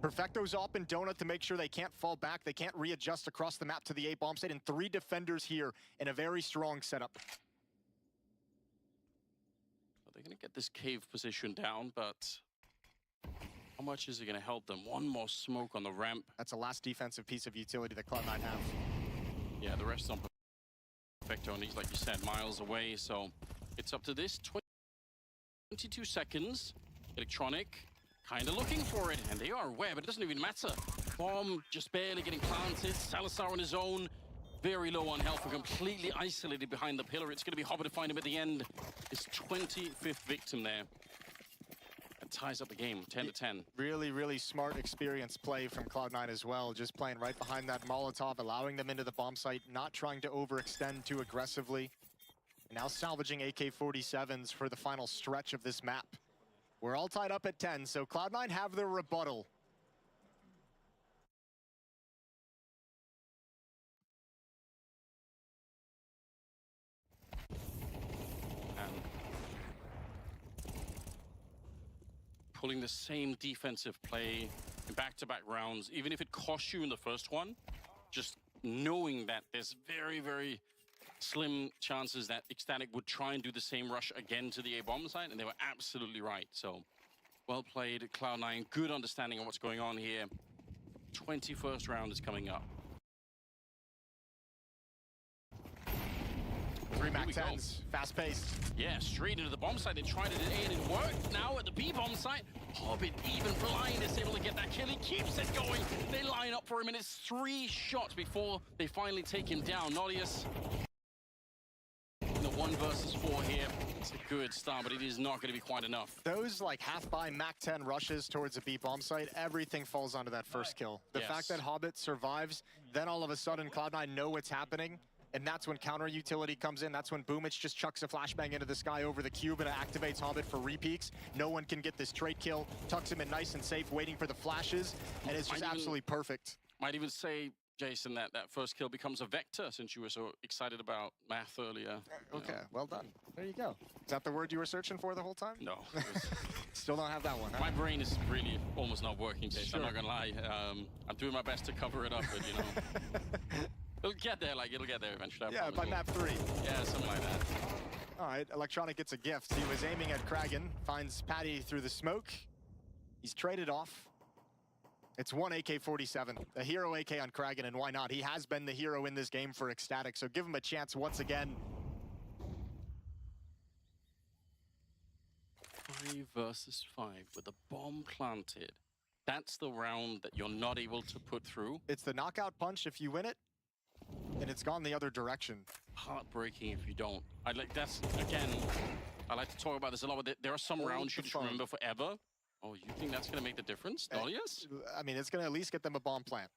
Perfecto's up in Donut to make sure they can't fall back. They can't readjust across the map to the A bomb site, and 3 defenders here in a very strong setup. They're going to get this cave position down, but how much is it going to help them? One more smoke on the ramp. That's the last defensive piece of utility that Cloud9 have. Yeah, the rest on Perfecto, and he's, like you said, miles away, so it's up to this. 22 seconds. Electronic kind of looking for it, and they are aware, but it doesn't even matter. Bomb just barely getting planted. Salazar on his own, very low on health and completely isolated behind the pillar. It's going to be Hobbit to find him at the end. His 25th victim there. That ties up the game, 10-10. Really, really smart, experienced play from Cloud9 as well. Just playing right behind that Molotov, allowing them into the bomb site, not trying to overextend too aggressively. And now salvaging AK-47s for the final stretch of this map. We're all tied up at 10, so Cloud9 have their rebuttal. And pulling the same defensive play in back-to-back rounds, even if it costs you in the first one, just knowing that there's very, very slim chances that Ecstatic would try and do the same rush again to the A bomb site, and they were absolutely right. So, well played, Cloud9. Good understanding of what's going on here. 21st round is coming up. 3 MAC-10s, fast-paced. Yeah, straight into the bomb site. They tried it at A and it worked. Now at the B bomb site, Hobbit, even blind, is able to get that kill. He keeps it going. They line up for him, and it's 3 shots before they finally take him down. Naughtios, the 1 versus 4 here. It's a good start, but it is not going to be quite enough. Those like half-by MAC-10 rushes towards a B bomb site, everything falls onto that first kill. The fact that Hobbit survives, then all of a sudden Cloud9 know what's happening, and that's when counter utility comes in. That's when Boomich just chucks a flashbang into the sky over the cube and it activates Hobbit for repeaks. No one can get this trade kill. Tucks him in nice and safe, waiting for the flashes, and it's just absolutely perfect. Might even say, Jason, that first kill becomes a vector, since you were so excited about math earlier. Okay, well done. There you go. Is that the word you were searching for the whole time? No. Still don't have that one, huh? My brain is really almost not working, Jason. Sure. I'm not gonna lie. I'm doing my best to cover it up, but you know. It'll get there, it'll get there eventually. Yeah, by map 3. Yeah, something like that. All right, Electronic gets a gift. He was aiming at Kragan, finds Patty through the smoke. He's traded off. It's 1 AK-47, a hero AK on Kragan, and why not? He has been the hero in this game for Ecstatic, so give him a chance once again. 5 versus 5 with a bomb planted. That's the round that you're not able to put through. It's the knockout punch if you win it, and it's gone the other direction. Heartbreaking if you don't. That's, again, I like to talk about this a lot, but there are some rounds you just remember forever. Oh, you think that's going to make the difference, Naughtios? I mean, it's going to at least get them a bomb plant.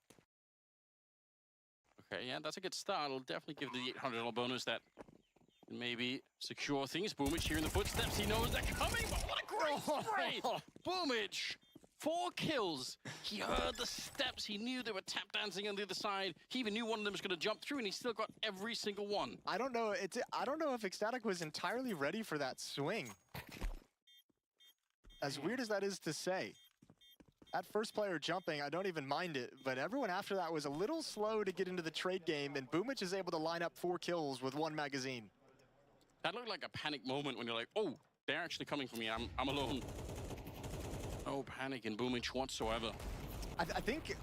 Okay, yeah, that's a good start. It'll definitely give the $800 bonus that can maybe secure things. Boomich hearing the footsteps. He knows they're coming, but what a great spray! Boomich, 4 kills. He heard the steps. He knew they were tap dancing on the other side. He even knew one of them was going to jump through, and he still got every single one. I don't know if Ecstatic was entirely ready for that swing. As weird as that is to say. That first player jumping, I don't even mind it, but everyone after that was a little slow to get into the trade game, and Boomich is able to line up 4 kills with 1 magazine. That looked like a panic moment when you're like, oh, they're actually coming for me. I'm alone. No panic in Boomich whatsoever. I think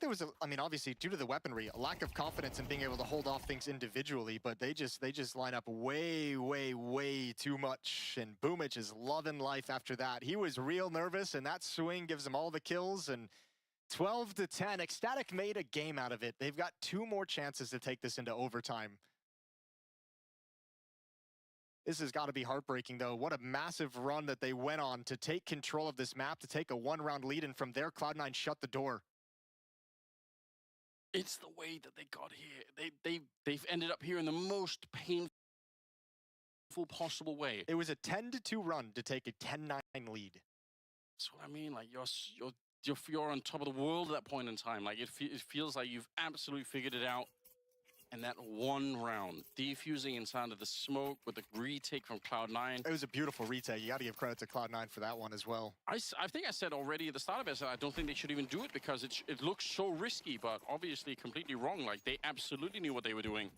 there was I mean, obviously due to the weaponry, a lack of confidence in being able to hold off things individually, but they just line up way too much, and Boomich is loving life after that. He was real nervous, and that swing gives him all the kills, and 12-10. Ecstatic made a game out of it. They've got 2 more chances to take this into overtime. This has got to be heartbreaking, though. What a massive run that they went on to take control of this map, to take a 1-round lead, and from there, Cloud9 shut the door. It's the way that they got here. They've ended up here in the most painful possible way. It was a 10-2 run to take a 10-9 lead. That's what I mean. Like you're on top of the world at that point in time. Like it feels like you've absolutely figured it out. And that 1 round, defusing inside of the smoke with a retake from Cloud9. It was a beautiful retake. You got to give credit to Cloud9 for that one as well. I think I said already at the start of it, I don't think they should even do it because it looks so risky, but obviously completely wrong. Like, they absolutely knew what they were doing.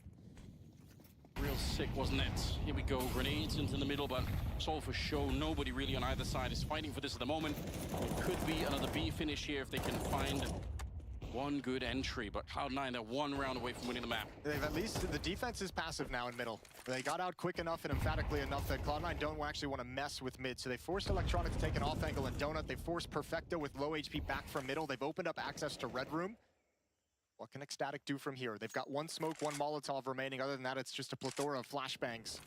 Real sick, wasn't it? Here we go, grenades into the middle, but it's all for show. Nobody really on either side is fighting for this at the moment. It could be another B finish here if they can find one good entry, but Cloud9, they're 1 round away from winning the map. They've at least, the defense is passive now in middle. They got out quick enough and emphatically enough that Cloud9 don't actually want to mess with mid, so they forced Electronic to take an off angle and Donut. They forced Perfecto with low HP back from middle. They've opened up access to Red Room. What can Ecstatic do from here? They've got 1 smoke, 1 Molotov remaining. Other than that, it's just a plethora of flashbangs.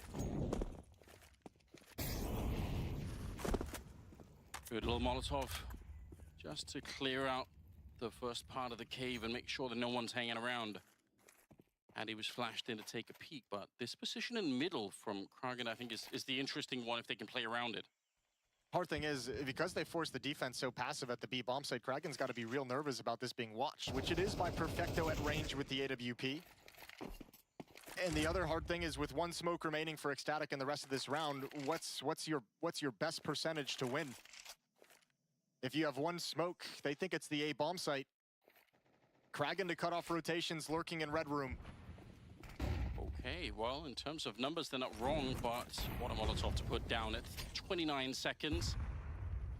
Good little Molotov, just to clear out the first part of the cave and make sure that no one's hanging around. And he was flashed in to take a peek, but this position in middle from Kragan, I think, is the interesting one if they can play around it. Hard thing is, because they forced the defense so passive at the B bomb site, Kragan's got to be real nervous about this being watched, which it is by Perfecto at range with the AWP. And the other hard thing is, with 1 smoke remaining for Ecstatic in the rest of this round, what's your best percentage to win? If you have 1 smoke, they think it's the A bomb site. Kragan to cut off rotations, lurking in Red Room. Okay, well, in terms of numbers, they're not wrong, but what a Molotov to put down at 29 seconds.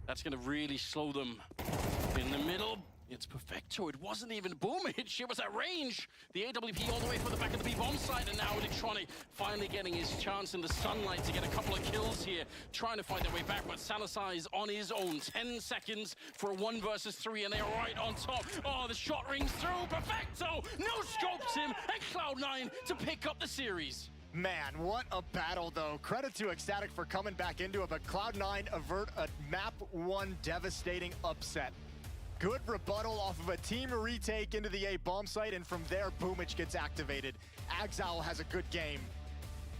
That's going to really slow them in the middle. It's Perfecto. It wasn't even Boomich. It was at range. The AWP all the way from the back of the B-bomb side, and now Electronic finally getting his chance in the sunlight to get a couple of kills here, trying to find their way back, but Salazar is on his own. 10 seconds for a 1 versus 3, and they're right on top. Oh, the shot rings through. Perfecto no-scopes him, and Cloud9 to pick up the series. Man, what a battle, though. Credit to Ecstatic for coming back into it, but Cloud9 avert a map 1 devastating upset. Good rebuttal off of a team retake into the A bomb site, and from there, Boomich gets activated. Exile has a good game.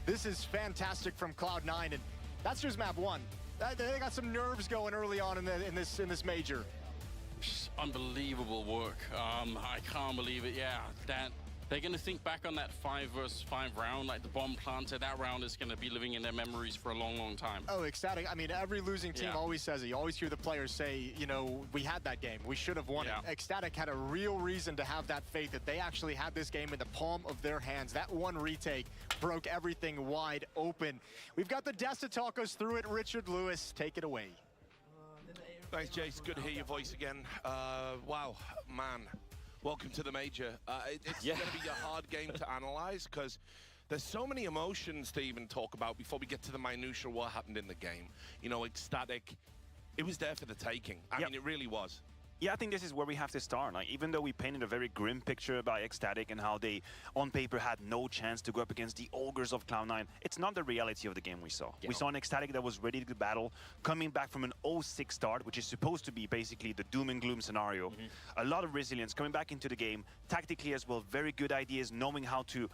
This is fantastic from Cloud9, and that's just map 1. They got some nerves going early on in this major. Unbelievable work. I can't believe it. Yeah, they're going to think back on that 5 versus 5 round, like the bomb planted. That round is going to be living in their memories for a long time. Oh, Ecstatic. I mean, every losing team always says it. You always hear the players say, you know, we had that game. We should have won it. Ecstatic had a real reason to have that faith that they actually had this game in the palm of their hands. That 1 retake broke everything wide open. We've got the Des to talk us through it. Richard Lewis, take it away. Thanks, Jace. Good to hear your voice again. Wow, man. Welcome to the major. It's going to be a hard game to analyze because there's so many emotions to even talk about before we get to the minutiae of what happened in the game. You know, Ecstatic, it was there for the taking. I mean, it really was. Yeah, I think this is where we have to start. Like, even though we painted a very grim picture about Ecstatic and how they, on paper, had no chance to go up against the ogres of Cloud9, it's not the reality of the game we saw. Yeah. We saw an Ecstatic that was ready to battle, coming back from an 0-6 start, which is supposed to be basically the doom and gloom scenario. A lot of resilience, coming back into the game, tactically as well, very good ideas, knowing how to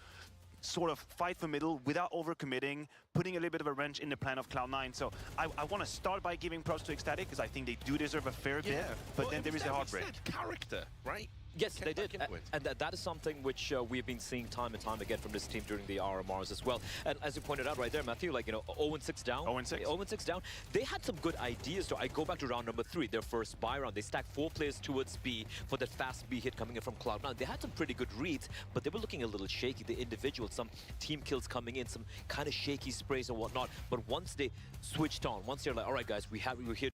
sort of fight for middle without overcommitting, putting a little bit of a wrench in the plan of Cloud9. So I want to start by giving props to Ecstatic because I think they do deserve a fair bit, but then there is the heartbreak. Character, right? Yes, they Get did, back into it. and that is something which we've been seeing time and time again from this team during the RMRs as well. And as you pointed out right there, Matthew, like, you know, 0-6 down. 0-6. 0-6 down. They had some good ideas. So I go back to round number 3, their first buy round. They stacked 4 players towards B for that fast B hit coming in from Cloud9. They had some pretty good reads, but they were looking a little shaky. The individuals, some team kills coming in, some kind of shaky sprays or whatnot. But once they switched on, once they're like, all right, guys, we're here.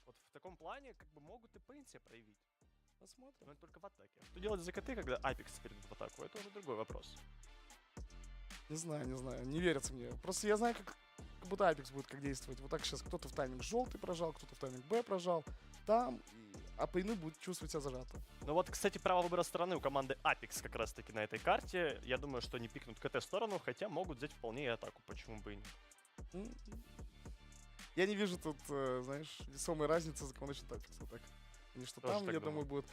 Вот в таком плане как бы могут и пейнт себя проявить. Посмотрим. Но это только в атаке. Что делать за КТ, когда Апекс перейдет в атаку? Это уже другой вопрос. Не знаю, не верится мне. Просто я знаю, как будто Апекс будет как действовать. Вот так сейчас кто-то в тайминг желтый прожал, кто-то в тайминг Б прожал. Там, а пейны будут чувствовать себя зажато. Ну вот, кстати, право выбора стороны у команды Apex как раз-таки на этой карте. Я думаю, что они пикнут КТ сторону, хотя могут взять вполне и атаку. Почему бы и нет? Я не вижу тут, знаешь, весомой разницы, за кого начнет Апекс. Вот так. Они что Тоже там, так я думаю. думаю, будет...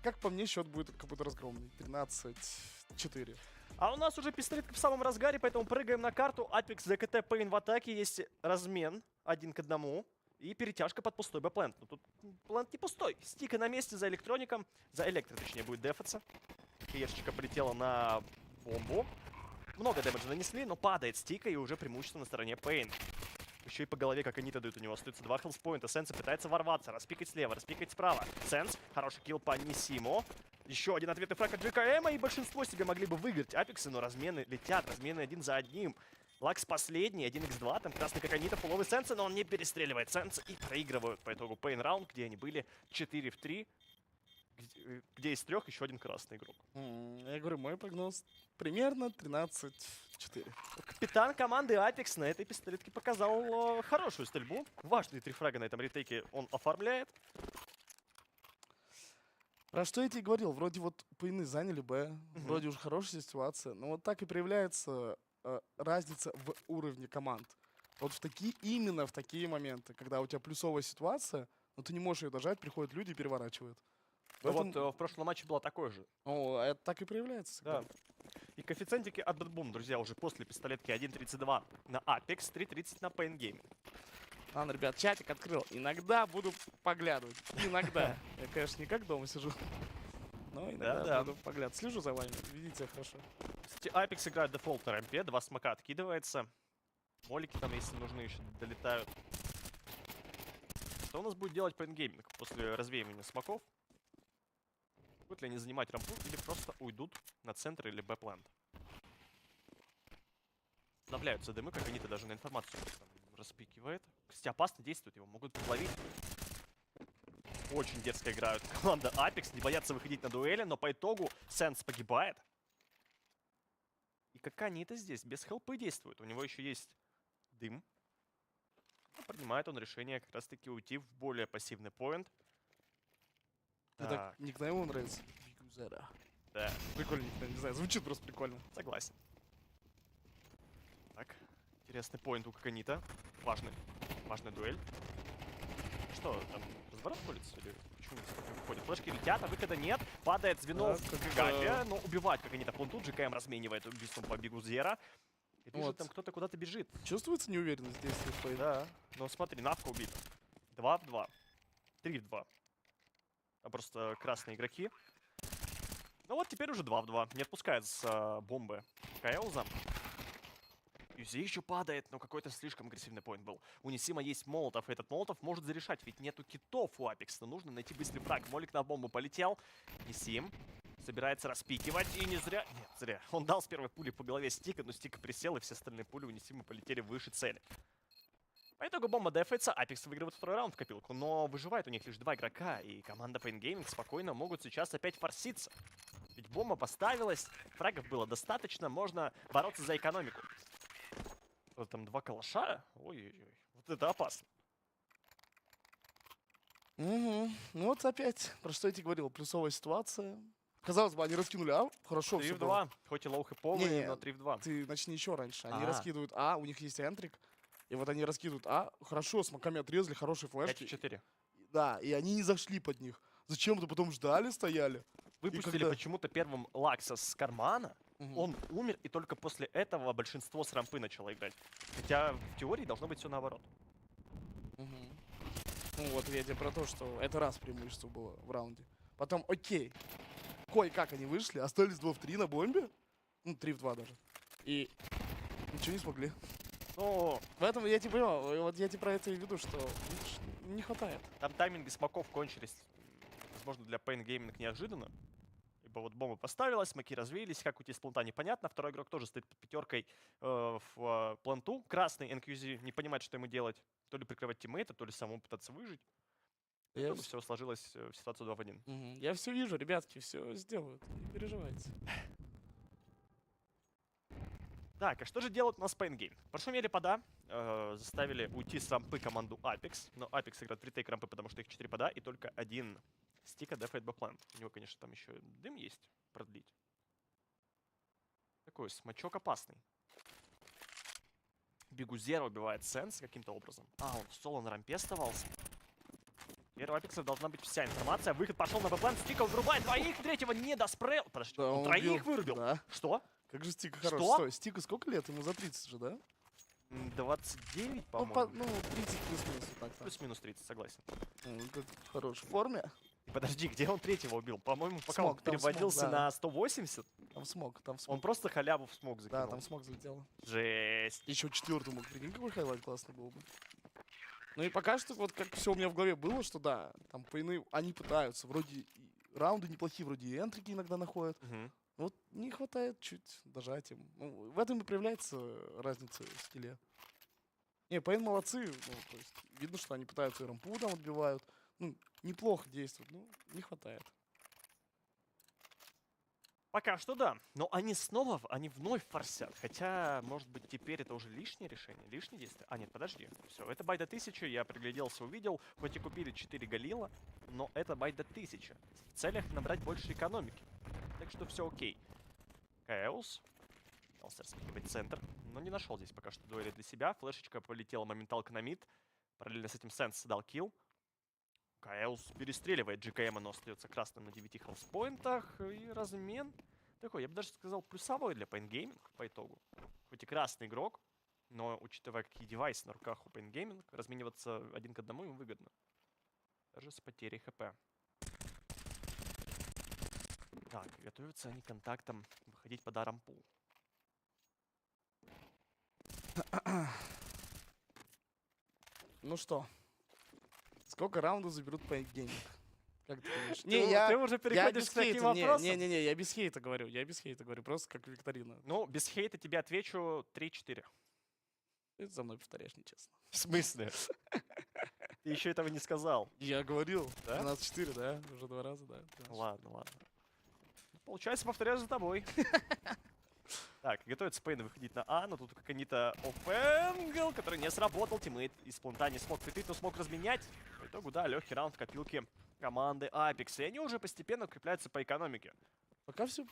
Как по мне, счет будет какой-то разгромный. 13-4. А у нас уже пистолетка в самом разгаре, поэтому прыгаем на карту. Apex за КТ пейн в атаке. Есть размен 1 к 1. И перетяжка под пустой Б-плент. Но тут плент не пустой. Стика на месте за электроником. За электро, точнее, будет дефаться. Киевчика полетела на бомбу. Много дэмэджа нанесли, но падает стика и уже преимущество на стороне пейн. Еще и по голове, как они дают, у него остается 2 хелспоинта. Сенс пытается ворваться, распикать слева, распикать справа. Сенс, хороший килл по Нисимо. Еще один ответный фраг от GKM, и большинство себе могли бы выиграть Апексы, но размены летят, размены один за одним. Лакс последний, 1х2, там красный как Анита, фуловый Сенса, но он не перестреливает Сенса и проигрывают по итогу пейн раунд, где они были 4 в 3, где из 3 еще один красный игрок. Я говорю, мой прогноз примерно 13-4. Капитан команды Apex на этой пистолетке показал хорошую стрельбу. Важные 3 фрага на этом ретейке он оформляет. Про что я тебе говорил? Вроде вот пейны заняли Б, вроде уже хорошая ситуация, но вот так и проявляется разница в уровне команд. Вот именно в такие моменты, когда у тебя плюсовая ситуация, но ты не можешь ее дожать, приходят люди и переворачивают. Ну Поэтому- вот в прошлом матче было такое же. О, это так и проявляется. Да. И коэффициентики от Бэтбум, друзья, уже после пистолетки 1.32 на Apex, 3.30 на Pain Gaming. Ладно, ребят, чатик открыл. Иногда буду поглядывать. Иногда. Я, конечно, не как дома сижу. Но иногда Да-да. буду поглядывать. Слежу за вами. Видите, хорошо. Кстати, Apex играет дефолт на рампе, 2 смока откидывается. Молики там, если нужны, еще долетают. Что у нас будет делать Pain Gaming после развеивания смоков? Будут ли они занимать рампу или просто уйдут на центр или Б-плент? Обновляются дымы, как они-то даже на информацию там распикивает. Кстати, опасно действует, его могут подловить. Очень дерзко играют команда Apex, не боятся выходить на дуэли, но по итогу Сенс погибает. И как они это здесь, без хелпы действуют. У него еще есть дым. Но принимает он решение как раз-таки уйти в более пассивный поинт. Мне так никнейм ему нравится. Бигузера. Да, Прикольно никнейм, не знаю, звучит просто прикольно. согласен. Так, интересный поинт у Коконита. Важная дуэль. Что, там разворот колется или почему не выходит? Флешки летят, а выхода нет. Падает звено Да, в как-то- Гагге, но убивать Коконита. Он тут ЖКМ разменивает убийством по Бигузера. И вижу, Вот. там кто-то куда-то бежит. Чувствуется неуверенность в действиях Пейн? Да, но смотри, Навка убит. 2 в 2. 3 в 2. А просто красные игроки. Ну вот теперь уже 2 в 2. Не отпускает с бомбы Кайлза. Юзи еще падает, но какой-то слишком агрессивный поинт был. У Нисима есть молотов, и этот молотов может зарешать, ведь нету китов у Апекса. Нужно найти быстрый фраг. Молик на бомбу полетел. Нисим собирается распикивать, и не зря... Нет, зря. Он дал с первой пули по голове Стика, но Стика присел, и все остальные пули у Нисима полетели выше цели. По итогу бомба дефается, Apex выигрывает второй раунд в копилку, но выживает у них лишь 2 игрока, и команда Pain Gaming спокойно могут сейчас опять форситься. Ведь бомба поставилась, фрагов было достаточно, можно бороться за экономику. Вот там 2 калаша? Ой-ой-ой, вот это опасно. Угу. Ну вот опять, про что я тебе говорил, плюсовая ситуация. Казалось бы, они раскинули А, хорошо 3 все в было. 2, хоть и лоу хэповые, Не-не, но 3 в 2. Ты начни еще раньше. Они А. раскидывают А, у них есть энтрик. И вот они раскидывают А, хорошо, смоками отрезали, хорошие 5 флешки. в 4. Да, и они не зашли под них. Зачем-то потом ждали, стояли. Выпустили когда- почему-то первым Лакса с кармана, Мгм. он умер, и только после этого большинство с рампы начало играть. Хотя в теории должно быть все наоборот. Мгм. Ну вот я тебе про то, что это раз преимущество было в раунде. Потом, окей, кое-как они вышли, остались 2 в 3 на бомбе. Ну, 3 в 2 даже. И ничего не смогли. Ну, В этом я тебе понимаю, вот я тебе про это и веду, что видишь, не хватает. там тайминги смоков кончились, возможно, для Pain Gaming неожиданно. Ибо вот бомба поставилась, смоки развеялись, как уйти с планта непонятно. Второй игрок тоже стоит под 5 в планту. Красный NQZ не понимает, что ему делать. То ли прикрывать тиммейта, то ли самому пытаться выжить. Я, Все сложилось в ситуацию 2 в 1. я все вижу, ребятки, все сделают, не переживайте. Так, а что же делают у нас Pain Gaming? Прошумели пода, заставили уйти с рампы команду Apex. Но Apex играет ретейк рампы, потому что их 4 пода, и только один стика дефает бэкплан. У него, конечно, там еще дым есть продлить. Такой смачок опасный. Бигузера убивает Сенс каким-то образом. А, он в соло на рампе оставался. Теперь у Апексов должна быть вся информация. Выход пошел на бэкплан, Стика вырубает 2, третьего не доспрел. Подожди, Да, он он 3 убил. вырубил. Да. Что? Как же Стика Что? хороший. Стой, Стика сколько лет? Ему за 30 же, да? 29, Ну, по-моему. ну 30 плюс-минус. Вот так, так. Плюс-минус 30, согласен. Ну, как в хорошей форме. Подожди, где он третьего убил? По-моему, пока Смог, он там переводился смог, да. на 180, Там смог, там он смог. просто халяву в смог Да, закинул. там смог залетел. Жесть. Еще 4 мог. Прикинь, какой хайлайт классный был бы. Ну и пока что, вот как все у меня в голове было, что да, там пейны, они пытаются. Вроде и раунды неплохие, вроде и энтрики иногда находят. Мгм. Но вот не хватает чуть дожать им. Ну, в этом и проявляется разница в стиле. Не, Пейн молодцы. Ну, то есть видно, что они пытаются и рампу там отбивают. Ну, неплохо действуют, но не хватает. Пока что да, но они вновь форсят. Хотя, может быть, теперь это уже лишнее решение, лишнее действие. А нет, подожди. Все, это бай до 1000, я пригляделся, увидел. Хоть и купили 4 галила, но это бай до 1000. В целях набрать больше экономики. Так что все окей. Каэус. Пытался распихивать центр, но не нашел здесь пока что дуэли для себя. Флешечка полетела моменталка на мид. Параллельно с этим Сенс дал килл. Каэус перестреливает GKM, но остается красным на 9 хелспоинтах. И размен такой, я бы даже сказал, плюсовой для Pain Gaming по итогу. Хоть и красный игрок, но учитывая, какие девайсы на руках у Pain Gaming, размениваться 1 к 1 им выгодно. Даже с потерей хп. Так, готовятся они контактом выходить под рампу. Ну что, сколько раундов заберут Pain Gaming? Как ты думаешь? Ты уже переходишь к таким вопросам. Не, я без хейта говорю, просто как викторина. Ну, без хейта тебе отвечу 3-4. Ты за мной повторяешь нечестно. В смысле? Ты еще этого не сказал. Я говорил, Да? 12-4, да? Уже 2 раза, да. Ладно, ладно. Получается, повторяю за тобой. Так, готовится Пейн выходить на А, но тут как они-то оффэнгл, который не сработал. Тиммейт из планта не смог фитить, но смог разменять. По итогу, да, легкий раунд в копилке команды Apex. И они уже постепенно укрепляются по экономике. Пока все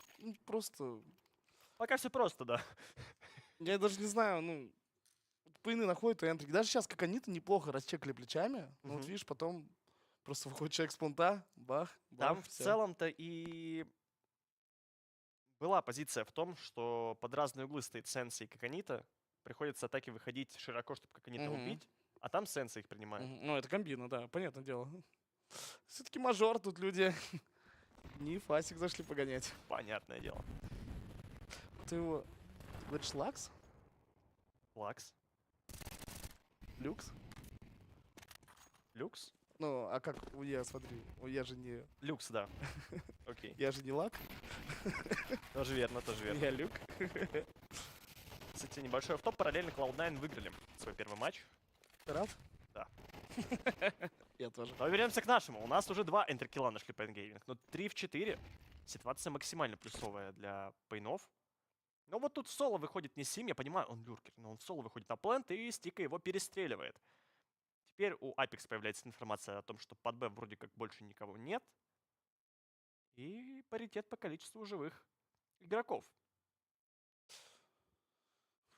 просто... Пока все просто, да. Я даже не знаю, ну... Пейны находят энтрики. Даже сейчас, как они-то неплохо расчекали плечами. Ну вот Мгм. видишь, потом просто выходит человек с планта, бах, Там бах, в всё. целом-то и была позиция в том, что под разные углы стоит Сенси и Каканита. Приходится атаки выходить широко, чтобы Каканита Мгм. убить. А там Сенси их принимает. Ну, это комбина, да, понятное дело. Все-таки мажор тут люди. Не фасик зашли погонять. Понятное дело. Ты его... Ты говоришь, лакс? Лакс. Люкс? Люкс? Ну, а как я, смотри, я же не... Люкс, да. Окей. Я же не лак, Тоже верно, тоже верно. я люк. Кстати, небольшой автоп. Параллельно Cloud9 выиграли свой первый матч. Ты рад? Да. Я тоже. Но вернемся к нашему. У нас уже 2 энтеркилла нашли Pain Gaming, но 3 в 4. Ситуация максимально плюсовая для Пейнов. Но вот тут в соло выходит не Сим, я понимаю, он люркер, но он в соло выходит на плент, и Стика его перестреливает. Теперь у Apex появляется информация о том, что под Б вроде как больше никого нет. И паритет по количеству живых игроков.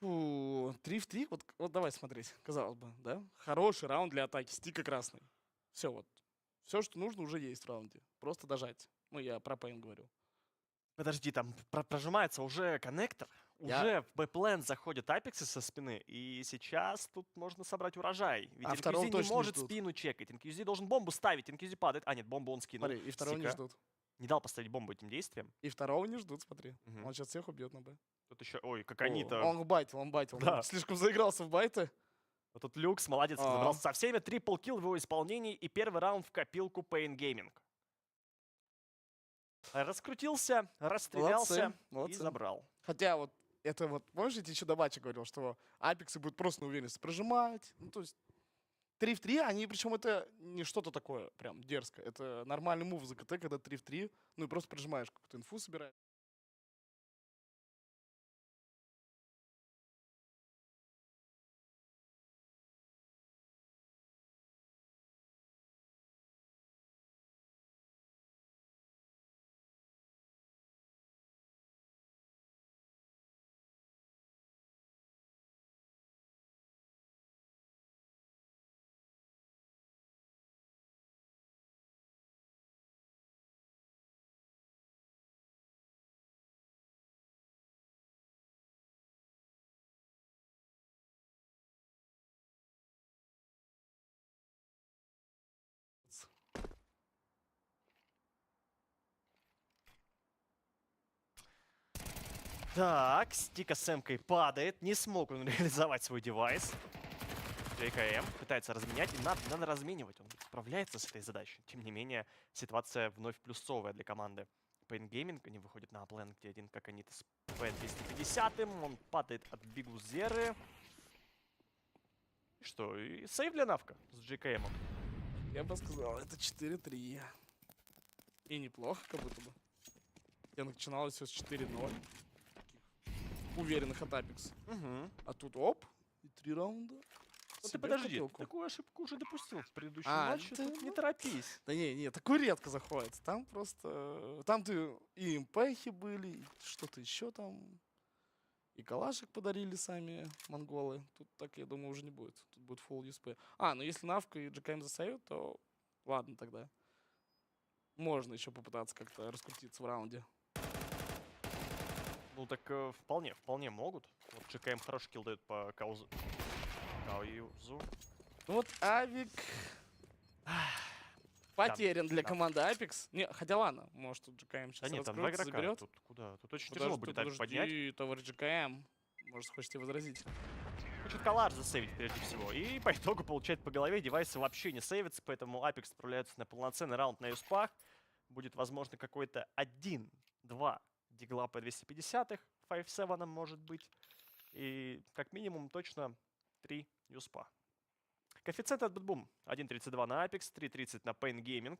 Фу, 3 в 3. Вот давай смотреть, казалось бы, да? Хороший раунд для атаки, Стика красный. Все вот. Все, что нужно, уже есть в раунде. Просто дожать. Ну, я про Пейн говорю. Подожди, там прожимается уже коннектор. Уже в Б-плен заходят апексы со спины. И сейчас тут можно собрать урожай. Ведь второго NQZ не точно не может ждут. спину чекать. NQZ должен бомбу ставить. NQZ падает. А, нет, бомбу он скинул. Смотри, и второго не Стика ждут. не дал поставить бомбу этим действием. И второго не ждут, смотри. Мгм. Он сейчас всех убьет на Б. Тут еще, ой, как О, они-то. Он байтил. Да. Слишком заигрался в байты. Вот тут Люкс, молодец, А. разобрался со всеми. Трипл килл в его исполнении. И первый раунд в копилку Pain Gaming. Раскрутился, расстрелялся Молодцы. и забрал. Хотя вот это вот, помнишь, я тебе еще до батча говорил, что апексы будут просто на уверенности прожимать. Ну, то есть 3 в 3, они, причем это не что-то такое прям дерзкое. Это нормальный мув за КТ, когда 3 в 3, ну и просто прожимаешь, какую-то инфу собираешь. Так, Стика с эмкой падает. Не смог он реализовать свой девайс. JKM пытается разменять, и надо разменивать. Он справляется с этой задачей. Тем не менее, ситуация вновь плюсовая для команды Pain Gaming. Они выходят на плен, где один как они-то с P250. Он падает от Бигузеры. И что, и сейв для Навка с JKM. Я бы сказал, это 4-3. И неплохо, как будто бы. Я начиналось все с 4-0. Уверенных от Апекс. Угу. А тут оп, и 3 раунда. Ну ты Себе подожди, ты копилку. такую ошибку уже допустил в предыдущем А, матче. да Тут не ну. торопись. Да не, такой редко заходит. Там просто... Там ты и импехи были, и что-то еще там. И калашек подарили сами монголы. Тут так, я думаю, уже не будет. Тут будет full USP. А, ну если Навка и GKM засейвят, то ладно тогда. Можно еще попытаться как-то раскрутиться в раунде. Ну так вполне могут. Вот GKM хороший килл дает по Каузу. Ну вот Авик потерян для команды Apex. Не, хотя ладно, может тут GKM сейчас Да нет, там 2 раскроется, игрока. заберет. Тут куда? Тут очень тяжело будет Авик поднять. Подожди, товарищ GKM. Может, хочете возразить? Хочет коллаж засейвить прежде всего. И по итогу получает по голове, девайсы вообще не сейвятся, поэтому Apex отправляются на полноценный раунд на юспах. Будет, возможно, какой-то 1-2 дигла по 250-х, 5-7 может быть. И как минимум точно 3 юспа. Коэффициент от Бэтбум 1.32 на Apex, 3.30 на Pain Gaming.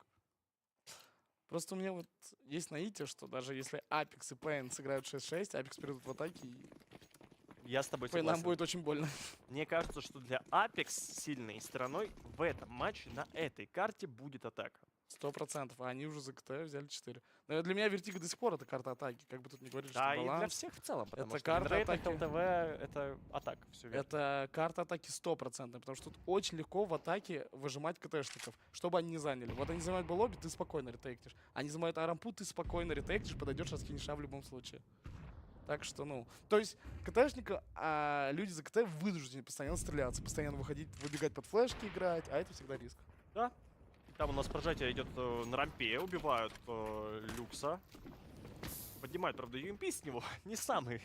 Просто у меня вот есть наитие, что даже если Apex и Pain сыграют 6-6, Apex перейдут в атаке, и Я с тобой Pain нам согласен. будет очень больно. Мне кажется, что для Apex сильной стороной в этом матче на этой карте будет атака. 100%. А они уже за КТ взяли 4. Но для меня Вертига до сих пор это карта атаки. Как бы тут ни говорили, Да, что и для баланс. всех в целом, потому Это что карта Винрейт, атаки. ЛТВ — это атака, все верно. Это карта атаки 100%, потому что тут очень легко в атаке выжимать КТшников, чтобы они не заняли. Вот они занимают Б-лобби, ты спокойно ретейктишь. Они занимают Арампу, ты спокойно ретейктишь, подойдешь, раскинешь в любом случае. Так что, ну... То есть КТшника, люди за КТ вынуждены постоянно стреляться, постоянно выходить, выбегать под флешки играть, а это всегда риск. Да. Там у нас прожатие идет на рампе, убивают Люкса. Поднимают, правда, UMP с него. Не самый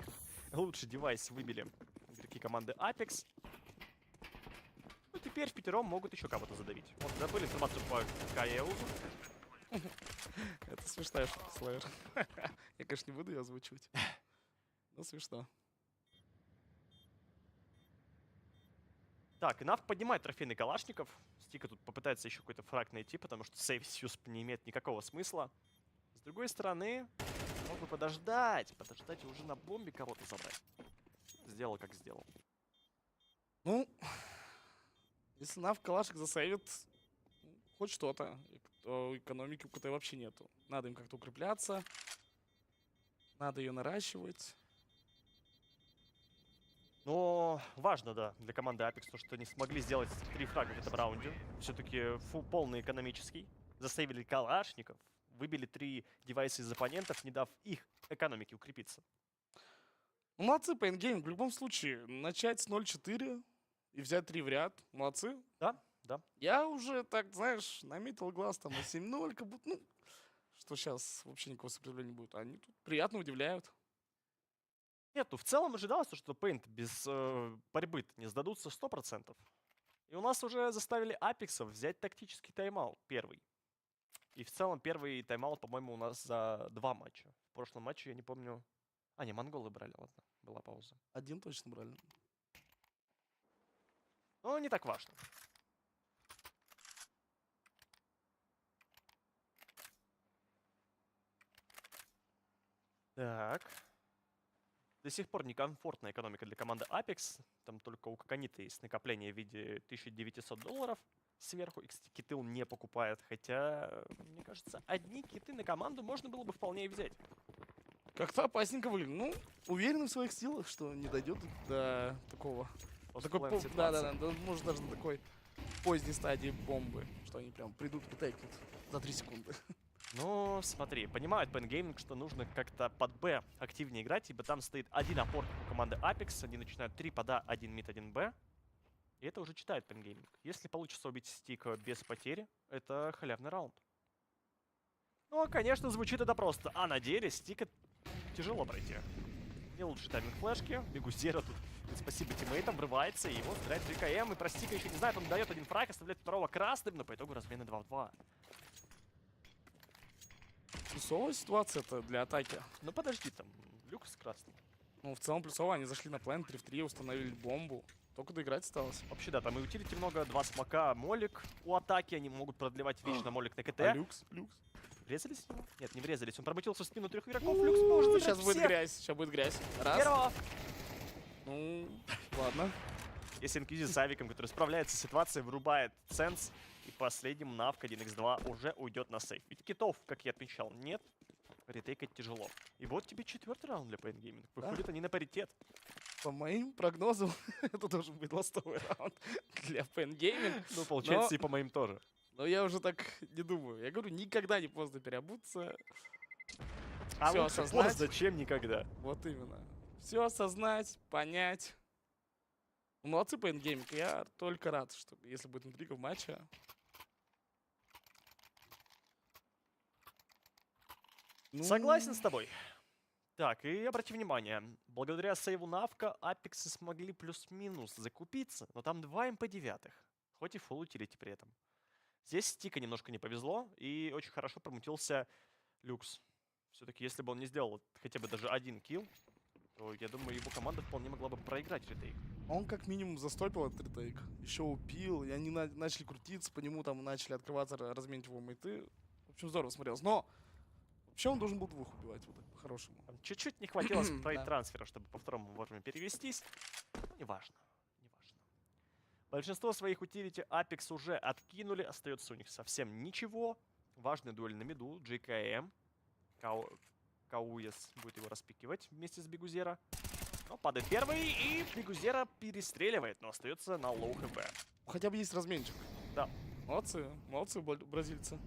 лучший девайс выбили игроки команды Apex. Ну, теперь в пятером могут еще кого-то задавить. Вот, забыли информацию по Каеузу. Это смешная шутка, Слэйр. Я, конечно, не буду ее озвучивать. Но смешно. Так, и Навк поднимает трофейный калашников. Стика тут попытается еще какой-то фраг найти, потому что сейв Сьюсп не имеет никакого смысла. С другой стороны, мог бы подождать и уже на бомбе кого-то забрать. Сделал, как сделал. Ну, если Навк калашик засейвит, хоть что-то, то экономики у КТ вообще нету. Надо им как-то укрепляться, надо ее наращивать. Но важно, да, для команды Apex то, что они смогли сделать 3 фрага в этом раунде. Все-таки полный экономический. Засейвили калашников, выбили 3 девайса из оппонентов, не дав их экономике укрепиться. Ну, молодцы по эндгейму. В любом случае, начать с 0-4 и взять 3 в ряд. Молодцы. Да, да. Я уже, так, знаешь, наметил глаз там на 7-0, как будто, ну, что сейчас вообще никакого сопротивления не будет. Они тут приятно удивляют. Нет, ну в целом ожидалось, что Paint без борьбы не сдадутся 100%. И у нас уже заставили Апексов взять тактический тайм-аут первый. И в целом первый тайм-аут, по-моему, у нас за 2 матча. В прошлом матче, я не помню... А, не, монголы брали, ладно, была пауза. Один точно брали. Но не так важно. Так. До сих пор некомфортная экономика для команды Apex. Там только у Коконита есть накопление в виде $1900 сверху. И, кстати, киты он не покупает. Хотя, мне кажется, одни киты на команду можно было бы вполне и взять. Как-то опасненько выглядит. Ну, уверены в своих силах, что не дойдет до такого. Да, может даже до такой поздней стадии бомбы, что они прям придут и тейкнут за 3 секунды. Ну, смотри, понимают Пенгейминг, что нужно как-то под Б активнее играть, ибо там стоит один опор у команды Apex, они начинают 3 пода, 1 мид, 1 Б. И это уже читает Пенгейминг. Если получится убить стика без потери, это халявный раунд. Ну, конечно, звучит это просто, а на деле стика тяжело пройти. Не лучший тайминг флешки, Бегузера тут, спасибо тиммейтам, врывается, и его стреляет GKM, и про стика еще не знает, он дает один фраг, оставляет второго красным, но по итогу размены 2 в 2. Плюсовая ситуация-то для атаки. Ну подожди, там, люкс красный. Ну, в целом плюсовая, они зашли на план 3 в 3, установили бомбу. Только доиграть осталось. Вообще, да, там и утилити много, 2 смока, молик у атаки, они могут продлевать вечно молик на КТ. А люкс? Врезались в него? Нет, не врезались, он промутился в спину 3 игроков, люкс может Сейчас будет грязь, сейчас будет грязь. Раз. Первого. Ну, ладно. Если Инквизи с Авиком, который справляется с ситуацией, вырубает Сенс, и последним Навк 1х2 уже уйдет на сейф. Ведь китов, как я отмечал, нет. Ретейкать тяжело. И вот тебе 4-й раунд для Пейнгейминг. Выходят они на паритет. По моим прогнозам, это должен быть ластовый раунд для Пенгейминг. Ну, получается, и по моим тоже. Но я уже так не думаю. Я говорю, никогда не поздно переобуться. А Всё лучше осознать. поздно, чем никогда. Вот именно. Все осознать, понять. Ну, молодцы Пенгейминг. Я только рад, что если будет интрига в матче. Ну, Согласен с тобой. Так, и обрати внимание, благодаря сейву Навка Апексы смогли плюс-минус закупиться, но там 2 МП9, хоть и фулл утилити при этом. Здесь Стика немножко не повезло, и очень хорошо промутился Люкс. Все-таки, если бы он не сделал хотя бы даже 1 килл, то, я думаю, его команда вполне могла бы проиграть ретейк. Он как минимум застопил этот ретейк. Еще упил, и они начали крутиться, по нему там начали открываться, разменить его мейты. В общем, здорово смотрелось. Но вообще он должен был 2 убивать, вот так, по-хорошему. Там чуть-чуть не хватило спрайт-трансфера, чтобы по второму вовремя перевестись. Но неважно, неважно. Большинство своих утилити Apex уже откинули, остается у них совсем ничего. Важная дуэль на миду, GKM. Кауес будет его распикивать вместе с Бегузера. Но падает первый, и Бегузера перестреливает, но остается на лоу хп. Хотя бы есть разменчик. Да. Молодцы, молодцы бразильцы.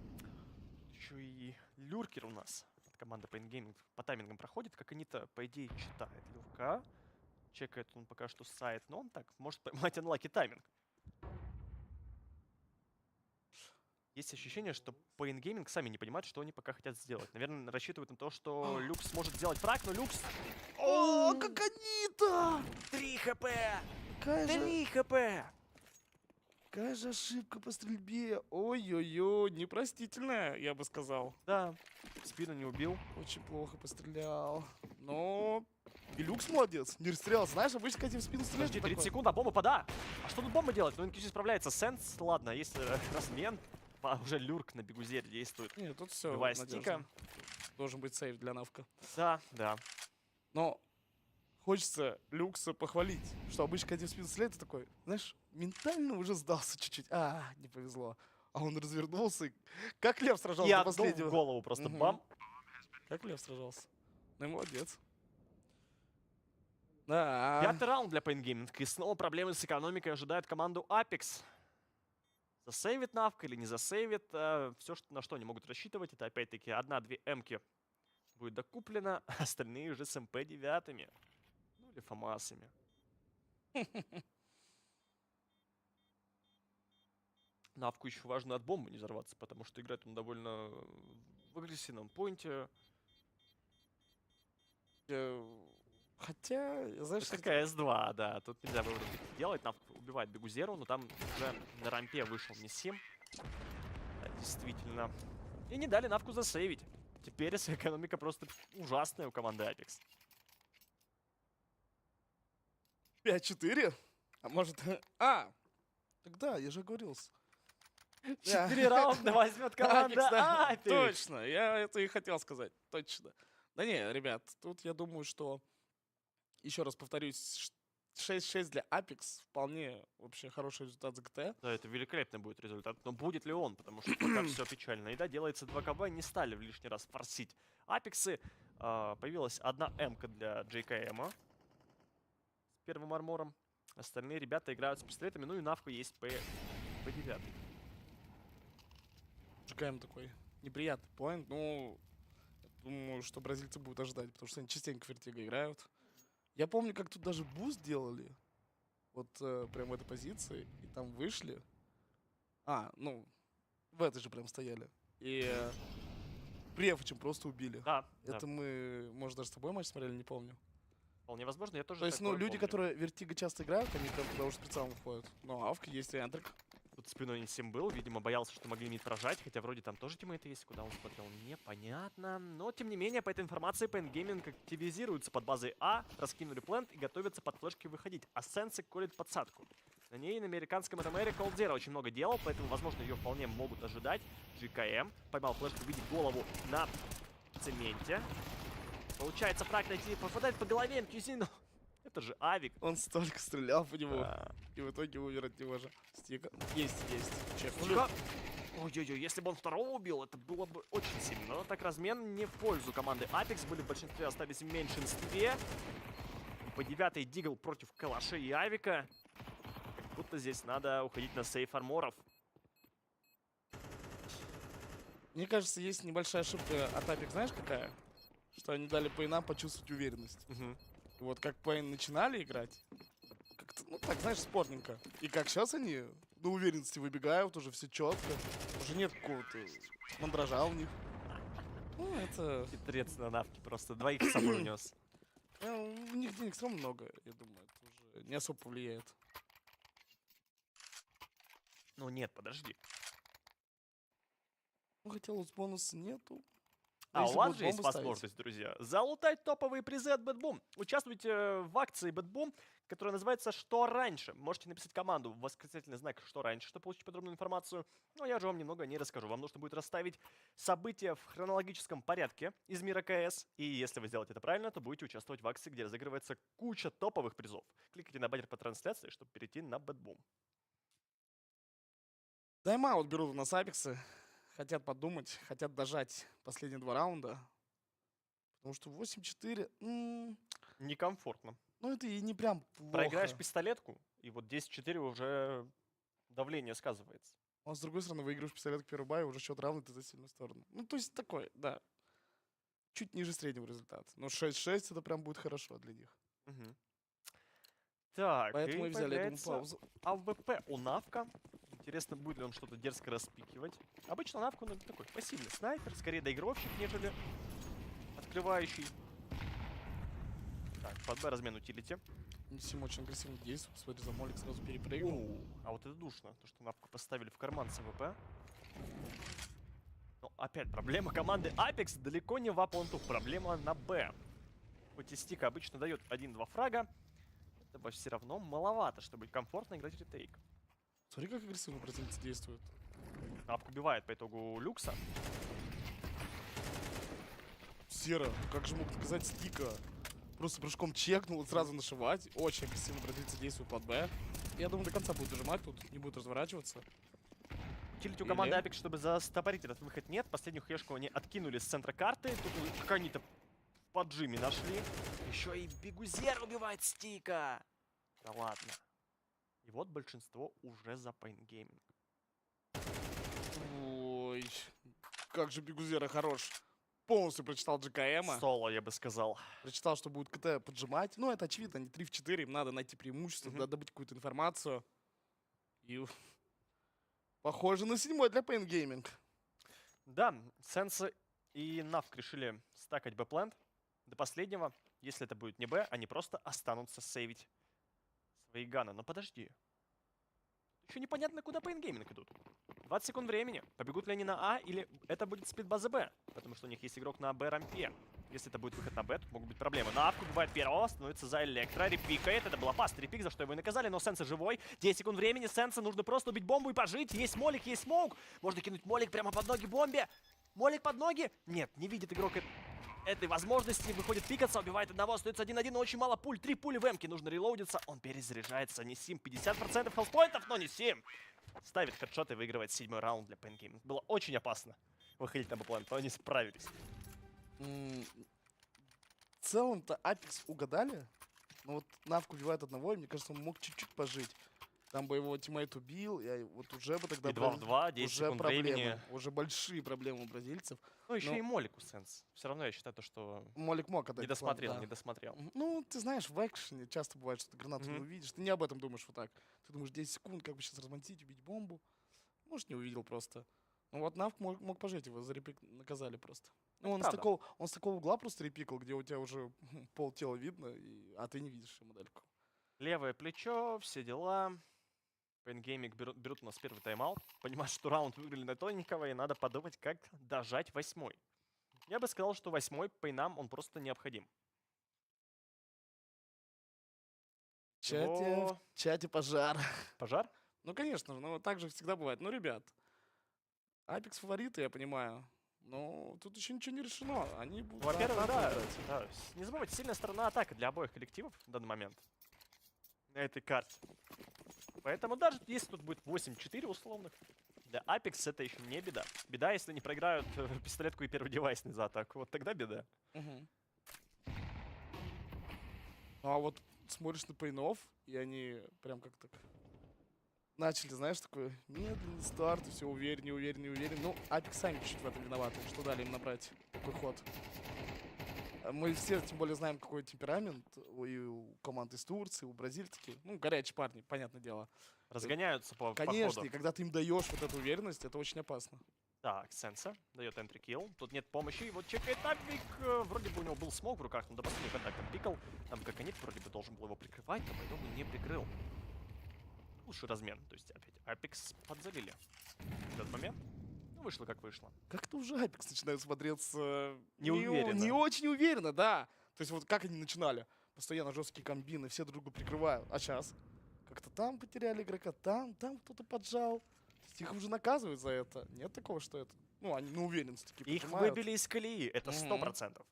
Еще и люркер у нас от команды Пейнгейминг по таймингам проходит, как они-то, по идее, читает люрка. Чекает он пока что сайт, но он так может поймать анлаки тайминг. Есть ощущение, что Пейнгейминг сами не понимают, что они пока хотят сделать. Наверное, рассчитывают на то, что Люкс сможет сделать фраг, но Люкс... О, как они-то! 3 хп! Какая 3 хп! Какая же ошибка по стрельбе. Ой-ой-ой, непростительная, я бы сказал. Да, в спину не убил. Очень плохо пострелял. Но Илюкс молодец. Не расстрелял. Знаешь, обычно, когда тебе в спину стреляют, Подожди, ты 30 такой, секунд, а бомба пода. А что тут бомба делать? Ну, NQC справляется. Сенс, ладно, есть размен. Уже люрк на бегузере действует. Нет, тут все Убивая стика. Должен быть сейф для навка. Да, да. Но хочется Люкса похвалить, что обычно, когда тебе в спину стреляют, ты такой, знаешь, ментально уже сдался чуть-чуть. Не повезло. А он развернулся, и как лев сражался И до одну в последнего. голову просто Мгм. бам. Как лев сражался. Ну и молодец. Да. Пятый раунд для Pain Gaming. И снова проблемы с экономикой ожидают команду Apex. Засейвит навка или не засейвит. Все, на что они могут рассчитывать, это опять-таки 1-2 эмки будет докуплено, а остальные уже с МП-9. Ну или ФАМАСами. Навку еще важно от бомбы не взорваться, потому что играет он довольно в агрессивном поинте. Хотя, знаешь, Какая С2, да. Тут нельзя выводы делать. Навка убивает Бегузеру, но там уже на рампе вышел Миссим. Да, действительно. И не дали Навку засейвить. Теперь экономика просто ужасная у команды Apex. 5-4? А может... Тогда, я же говорил. 4 раунда возьмет команда Apex. Точно, я это и хотел сказать. Точно. Да не, ребят, тут я думаю, что... Еще раз повторюсь, 6-6 для Apex вполне вообще хороший результат за ГТ. Да, это великолепный будет результат. Но будет ли он? Потому что пока все печально. И да, делается 2 КБ, не стали в лишний раз форсить Апексы. Появилась одна М-ка для JKM с первым армором. Остальные ребята играют с пистолетами. Ну и навку есть по 9. JKM такой неприятный поинт. Ну, думаю, что бразильцы будут ожидать, потому что они частенько в вертига играют. Я помню, как тут даже буст делали. Вот прям в этой позиции. И там вышли. Ну, в этой же прям стояли. И Префочем просто убили. Да, Это да. мы, может, даже с тобой матч смотрели, не помню. Вполне возможно, я тоже. То есть, такое люди, помню. которые вертига часто играют, они прям туда уже с прицелом входят. Ну, авка есть и энтрик. Тут спиной не сим был, видимо, боялся, что могли мид прожать, хотя вроде там тоже тиммейты есть, куда он смотрел, непонятно. Но, тем не менее, по этой информации Pain Gaming активизируется под базой А, раскинули плент и готовятся под флешки выходить. А Сенсик колет подсадку. На ней на американском РМРе Колдзера очень много делал, поэтому, возможно, ее вполне могут ожидать. GKM поймал флешку, видит голову на цементе. Получается фраг найти, попадает по голове МКЮЗи, но это же Авик. Он столько стрелял по нему. Да. И в итоге умер от него же. Стика. Есть. Чекнули. Чё? Ой-ой-ой, если бы он второго убил, это было бы очень сильно. Но так размен не в пользу команды Apex. Были в большинстве, остались в меньшинстве. По 9-й Дигл против Калаши и Авика. Как будто здесь надо уходить на сейф арморов. Мне кажется, есть небольшая ошибка от Apex, знаешь какая? Что они дали Пейнам почувствовать уверенность. Вот как Пейн начинали играть, как-то, ну так, знаешь, спорненько. И как сейчас они до уверенности выбегают, уже все четко. Уже нет какого-то мандража у них. Ну, это... Хитрец на навке просто двоих с собой унес. У них денег все равно много, я думаю, это уже не особо повлияет. Ну нет, подожди. Ну, хотя лутс-бонуса нету. А у Если вас будут же есть бомбы ставить. возможность, друзья, залутать топовые призы от Бэтбум. Участвуйте в акции Бэтбум, которая называется «Что раньше?». Можете написать команду восклицательный знак «Что раньше?», чтобы получить подробную информацию. Но я же вам немного не расскажу. Вам нужно будет расставить события в хронологическом порядке из мира КС. И если вы сделаете это правильно, то будете участвовать в акции, где разыгрывается куча топовых призов. Кликайте на баннер по трансляции, чтобы перейти на Бэтбум. Тайм-аут берут у нас Апексы. Хотят подумать, хотят дожать последние 2 раунда. Потому что 8-4... Некомфортно. Ну, это и не прям плохо. Проиграешь пистолетку, и вот 10-4 уже давление сказывается. А с другой стороны, выигрываешь пистолетку первый бай, уже счет равный, ты за сильную сторону. Ну, то есть такой, да. Чуть ниже среднего результата. Но 6-6 это прям будет хорошо для них. Так, Поэтому и и взяли, я думаю, появляется паузу. АВП у Навка. Интересно, будет ли он что-то дерзко распикивать. Обычно Навка, он такой пассивный снайпер, скорее доигровщик, нежели открывающий. Так, под Б размен утилити. Сим очень агрессивно действует. Смотри, за молик сразу перепрыгнул. А вот это душно, то, что Навку поставили в карман с АВП. Но опять проблема команды Apex далеко не в А-планту, проблема на Б. Хоть и стик обычно дает 1-2 фрага, этого все равно маловато, чтобы комфортно играть ретейк. Смотри, как агрессивно бразильцы действуют. Навк убивает по итогу Люкса. Сера, как же мог сказать стика? Просто прыжком чекнул и сразу нашивать. Очень агрессивно бразильцы действуют под Б. Я думаю, до конца будет дожимать тут, не будет разворачиваться. Утилити у команды Apex, чтобы застопорить этот выход, нет. Последнюю хэшку они откинули с центра карты. Тут как они-то в поджиме нашли. Еще и Бигузер убивает стика. Да ладно. И вот большинство уже за пейнгейминг. Ой, как же Бигузера хорош. Полностью прочитал GKM. Соло, я бы сказал. Прочитал, что будет КТ поджимать. Ну, это очевидно, они 3 в 4, им надо найти преимущество, надо добыть какую-то информацию. И похоже на 7-й для Pain Gaming. Да, Сенса и Навк решили стакать Б-плент до последнего. Если это будет не Б, они просто останутся сейвить свои ганы. Но подожди. Еще непонятно, куда Pain Gaming идут. 20 секунд времени. Побегут ли они на А, или это будет сплит базы Б? Потому что у них есть игрок на Б рампе. Если это будет выход на Б, тут могут быть проблемы. Навк убивает первого, становится за Электро, репикает. Это был опасный репик, за что его и наказали, но Сенса живой. 10 секунд времени, Сенса нужно просто убить бомбу и пожить. Есть молик, есть смоук. Можно кинуть молик прямо под ноги бомбе. Молик под ноги? Нет, не видит игрок этой возможности. Выходит пикаться, убивает одного, остается 1-1, но очень мало пуль. 3 пули в эмке, нужно релоудиться. Он перезаряжается. Несим 50% хелспоинтов, но Несим ставит хедшот и выигрывает 7-й раунд для Pain Gaming. Было очень опасно выходить на Б-план, но они справились. В целом-то Apex угадали. Но вот Навк убивает одного, и мне кажется, он мог чуть-чуть пожить. Там бы его тиммейт убил, и вот уже бы тогда... И 2 в 2, 10 уже секунд проблемы. времени. Уже большие проблемы у бразильцев. Ну, еще и Молик у Сенс. Все равно я считаю, то, что Молик мог отдать. не досмотрел, да. не досмотрел. Ну, ты знаешь, в экшене часто бывает, что ты гранату не увидишь. Ты не об этом думаешь вот так. Ты думаешь, 10 секунд, как бы сейчас размонтить, убить бомбу. Может, не увидел просто. Ну вот Навк мог пожить, его за репик наказали просто. Ну, он с такого угла просто репикал, где у тебя уже пол тела видно, а ты не видишь модельку. Левое плечо, все дела. Pain Gaming берут у нас первый тайм-аут. Понимают, что раунд выиграли на тоненького, и надо подумать, как дожать 8-й. Я бы сказал, что 8-й Пейнам, он просто необходим. В чате пожар. Пожар? Ну, конечно же, но так же всегда бывает. Ну, ребят, Apex фавориты, я понимаю. Но тут еще ничего не решено. Они будут... Во-первых, да. Не забывайте, сильная сторона атаки для обоих коллективов в данный момент. На этой карте. Поэтому даже если тут будет 8-4 условных, для Apex это еще не беда. Беда, если не проиграют пистолетку и первый девайсный за атаку. Вот тогда беда. Ну, а вот смотришь на пейнов, и они прям как так начали, знаешь, такой медленный старт, все уверен. Ну, Apex сами чуть в этом виноваты, что дали им набрать такой ход. Мы все, тем более, знаем, какой темперамент у команд из Турции, у бразильцев. Ну, горячие парни, понятное дело. Разгоняются по Конечно, ходу. и когда ты им даешь вот эту уверенность, это очень опасно. Так, Сенса дает entry kill. Тут нет помощи. Вот чекает Апик. Вроде бы у него был смог в руках, но до последнего контакта пикал. Там как они вроде бы должен был его прикрывать, но по итогу не прикрыл. Лучший размен. То есть опять Апекс подзалили. В этот момент вышло как вышло. Как-то уже Apex начинает смотреться неуверенно. Не очень уверенно, да. То есть вот как они начинали. Постоянно жесткие комбины, все друг друга прикрывают. А сейчас как-то там потеряли игрока, там кто-то поджал. Их уже наказывают за это. Нет такого, что это... Ну, они на уверенности такие Их поджимают. выбили из колеи. Это 100%.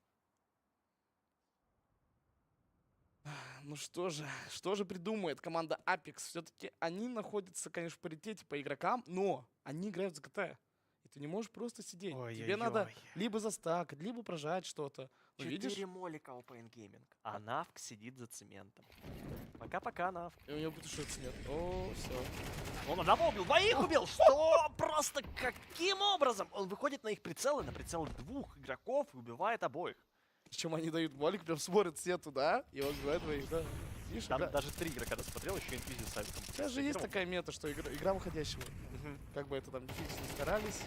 Ну что же придумает команда Apex? Все-таки они находятся, конечно, в паритете по игрокам, но они играют за КТ. И ты не можешь просто сидеть. Тебе надо либо застакать, либо прожать что-то. 4 молика у Pain Gaming. А Навк сидит за цементом. Пока-пока, Навк. И у него потушится нет. О, все. Он одного убил, двоих убил! Что? Просто каким образом? Он выходит на их прицелы, на прицелы 2 игроков и убивает обоих. Причем они дают молик, прям смотрят все туда, и он убивает двоих, да. Видишь, Там даже 3 игрока досмотрел, еще инфизию сайтом. Сейчас же есть такая мета, что игра выходящего. Как бы это там физически старались.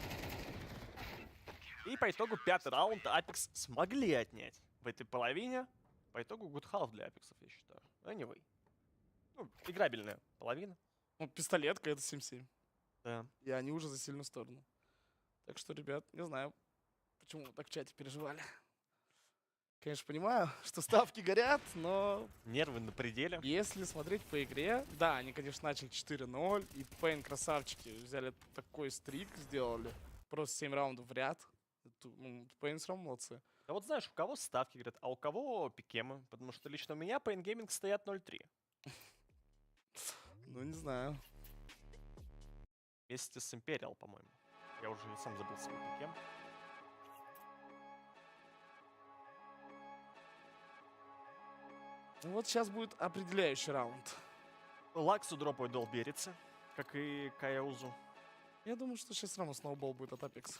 И по итогу 5-й раунд Apex смогли отнять в этой половине. По итогу good half для Apex, я считаю. Anyway. Ну, играбельная половина. Ну, пистолетка — это 7-7. Да. И они уже за сильную сторону. Так что, ребят, не знаю, почему вы так в чате переживали. Конечно, понимаю, что ставки горят, но Нервы на пределе. если смотреть по игре, да, они, конечно, начали 4-0, и Пейн красавчики взяли такой стрик, сделали. Просто 7 раундов в ряд. Пейн все равно молодцы. А вот знаешь, у кого ставки говорят, а у кого пикемы? Потому что лично у меня Pain Gaming стоят 0-3. Ну, не знаю. Вместе с Imperial, по-моему. Я уже сам забыл свой пикем. Ну, вот сейчас будет определяющий раунд. Лаксу дропают долберицы, как и Каяузу. Я думаю, что сейчас равно сноубол будет от Apex.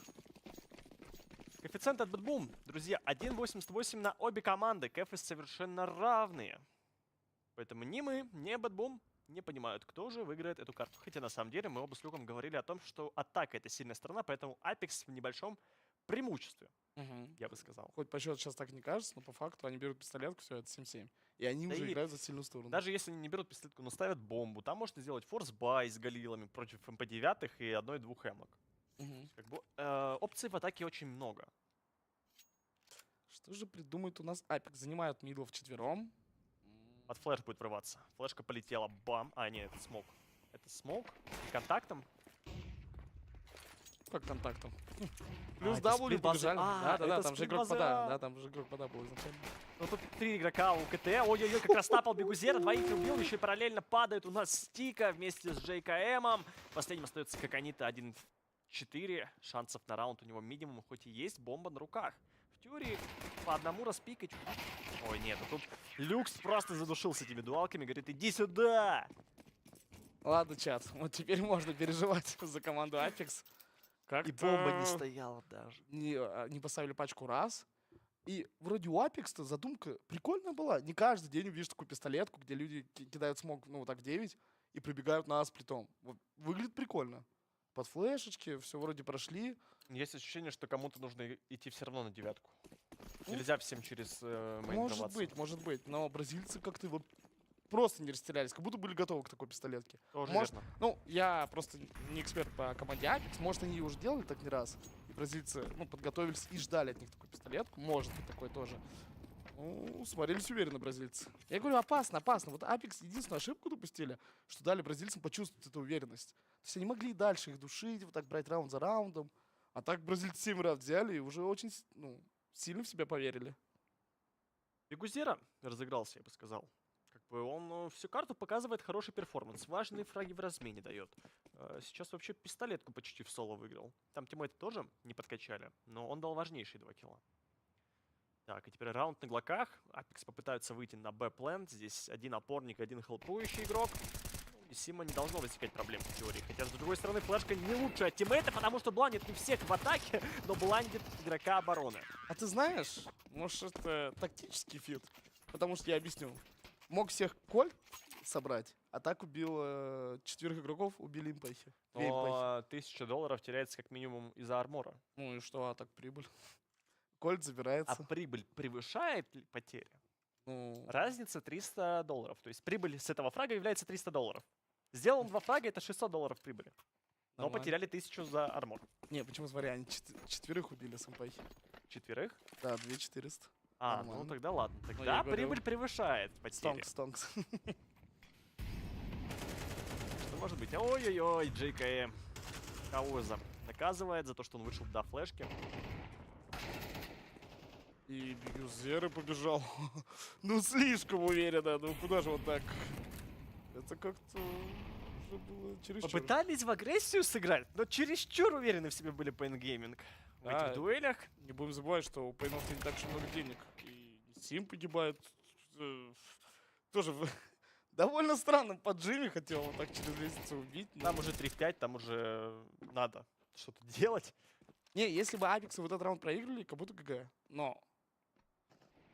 Коэффициент от Бэтбум, друзья, 1.88 на обе команды. Кэфы совершенно равные. Поэтому ни мы, ни Бэтбум не понимают, кто же выиграет эту карту. Хотя на самом деле мы оба с Люком говорили о том, что атака — это сильная сторона, поэтому Apex в небольшом преимуществе, я бы сказал. Хоть по счету сейчас так не кажется, но по факту они берут пистолетку, все, это 7-7. И они Да уже и играют за сильную сторону. Даже если они не берут пистолетку, но ставят бомбу, там можно сделать форс-бай с галилами против МП-9 и одной-двух эмок. Как бы, опций в атаке очень много. Что же придумает у нас Apex? Занимают мидл вчетвером. От флеш будет врываться. Флешка полетела, бам. А, нет, это смог. Это смог. И контактом. Как контактом? Плюс это W сплит базы. побежали. Да-да-да, это там же сплит игрок базы. пода. Да, там же игрок пода был изначально. Ну тут 3 игрока у КТ. Ой-ой-ой, как раз тапал Бигузера. Двоих убил. Еще и параллельно падает у нас Стика вместе с ЖКМом. Последним остается Коконита 1-4. Шансов на раунд у него минимум, хоть и есть бомба на руках. В теории по одному распикать. Ой, нет, а тут Люкс просто задушил с этими дуалками. Говорит, иди сюда. Ладно, чат, вот теперь можно переживать за команду Apex. И бомба не стояла даже. Не поставили пачку раз. И вроде у Apex-то задумка прикольная была. Не каждый день увидишь такую пистолетку, где люди кидают смог, ну, вот так в 9 и прибегают на сплитом. Вот, выглядит прикольно. Под флешечки, все вроде прошли. Есть ощущение, что кому-то нужно идти все равно на 9. Нельзя всем через мейн Может быть. Но бразильцы как-то вот просто не растерялись, как будто были готовы к такой пистолетке. Тоже Может, верно. ну, я просто не эксперт по команде Apex. Может, они ее уже делали так не раз. И бразильцы, ну, подготовились и ждали от них такую пистолетку. Может быть, такое тоже. Ну, смотрелись уверенно бразильцы. Я говорю, опасно. Вот Apex единственную ошибку допустили, что дали бразильцам почувствовать эту уверенность. То есть они могли и дальше их душить, вот так брать раунд за раундом. А так бразильцы 7 раз взяли и уже очень, ну, сильно в себя поверили. Бигузера разыгрался, я бы сказал. Как бы он всю карту показывает хороший перформанс. Важные фраги в размене дает. Сейчас вообще пистолетку почти в соло выиграл. Там тиммейты тоже не подкачали, но он дал важнейшие 2 килла. Так, и теперь раунд на глоках. Apex попытаются выйти на Б-плент. Здесь один опорник, один хелпующий игрок. И Сима не должно возникать проблем в теории. Хотя, с другой стороны, флешка не лучшая от тиммейта, потому что бландит не всех в атаке, но бландит игрока обороны. А ты знаешь, может, это тактический фит? Потому что я объясню. Мог всех кольт собрать, а так убил 4 игроков, убили импахи. Но $1000 теряется как минимум из-за армора. Ну и что, а так прибыль. Кольт забирается. А прибыль превышает ли потери? Ну, Разница $300. То есть прибыль с этого фрага является $300. Сделал он 2 фрага, это $600 прибыли. Но нормально. потеряли 1000 за армор. Не, почему, смотри, они 4 убили с импахи. 4? Да, 2400. А, Нормально. ну тогда ладно. я Тогда говорю, прибыль превышает потери. Стонкс. Что может быть? Ой-ой-ой, JKM. Кауза наказывает за то, что он вышел до флешки. И Бигузера побежал. Ну, слишком уверенно. Ну, куда же вот так? Это как-то уже было чересчур. Попытались в агрессию сыграть, но чересчур уверены в себе были Pain Gaming в Да. этих дуэлях. Не будем забывать, что у Пейнов не так уж много денег. И Сим погибает. Тоже довольно странно. По Джимми хотел вот так через лестницу убить. но- Там уже 3 в 5, там уже надо что-то делать. Не, если бы Apex в этот раунд проиграли, как будто ГГ. Но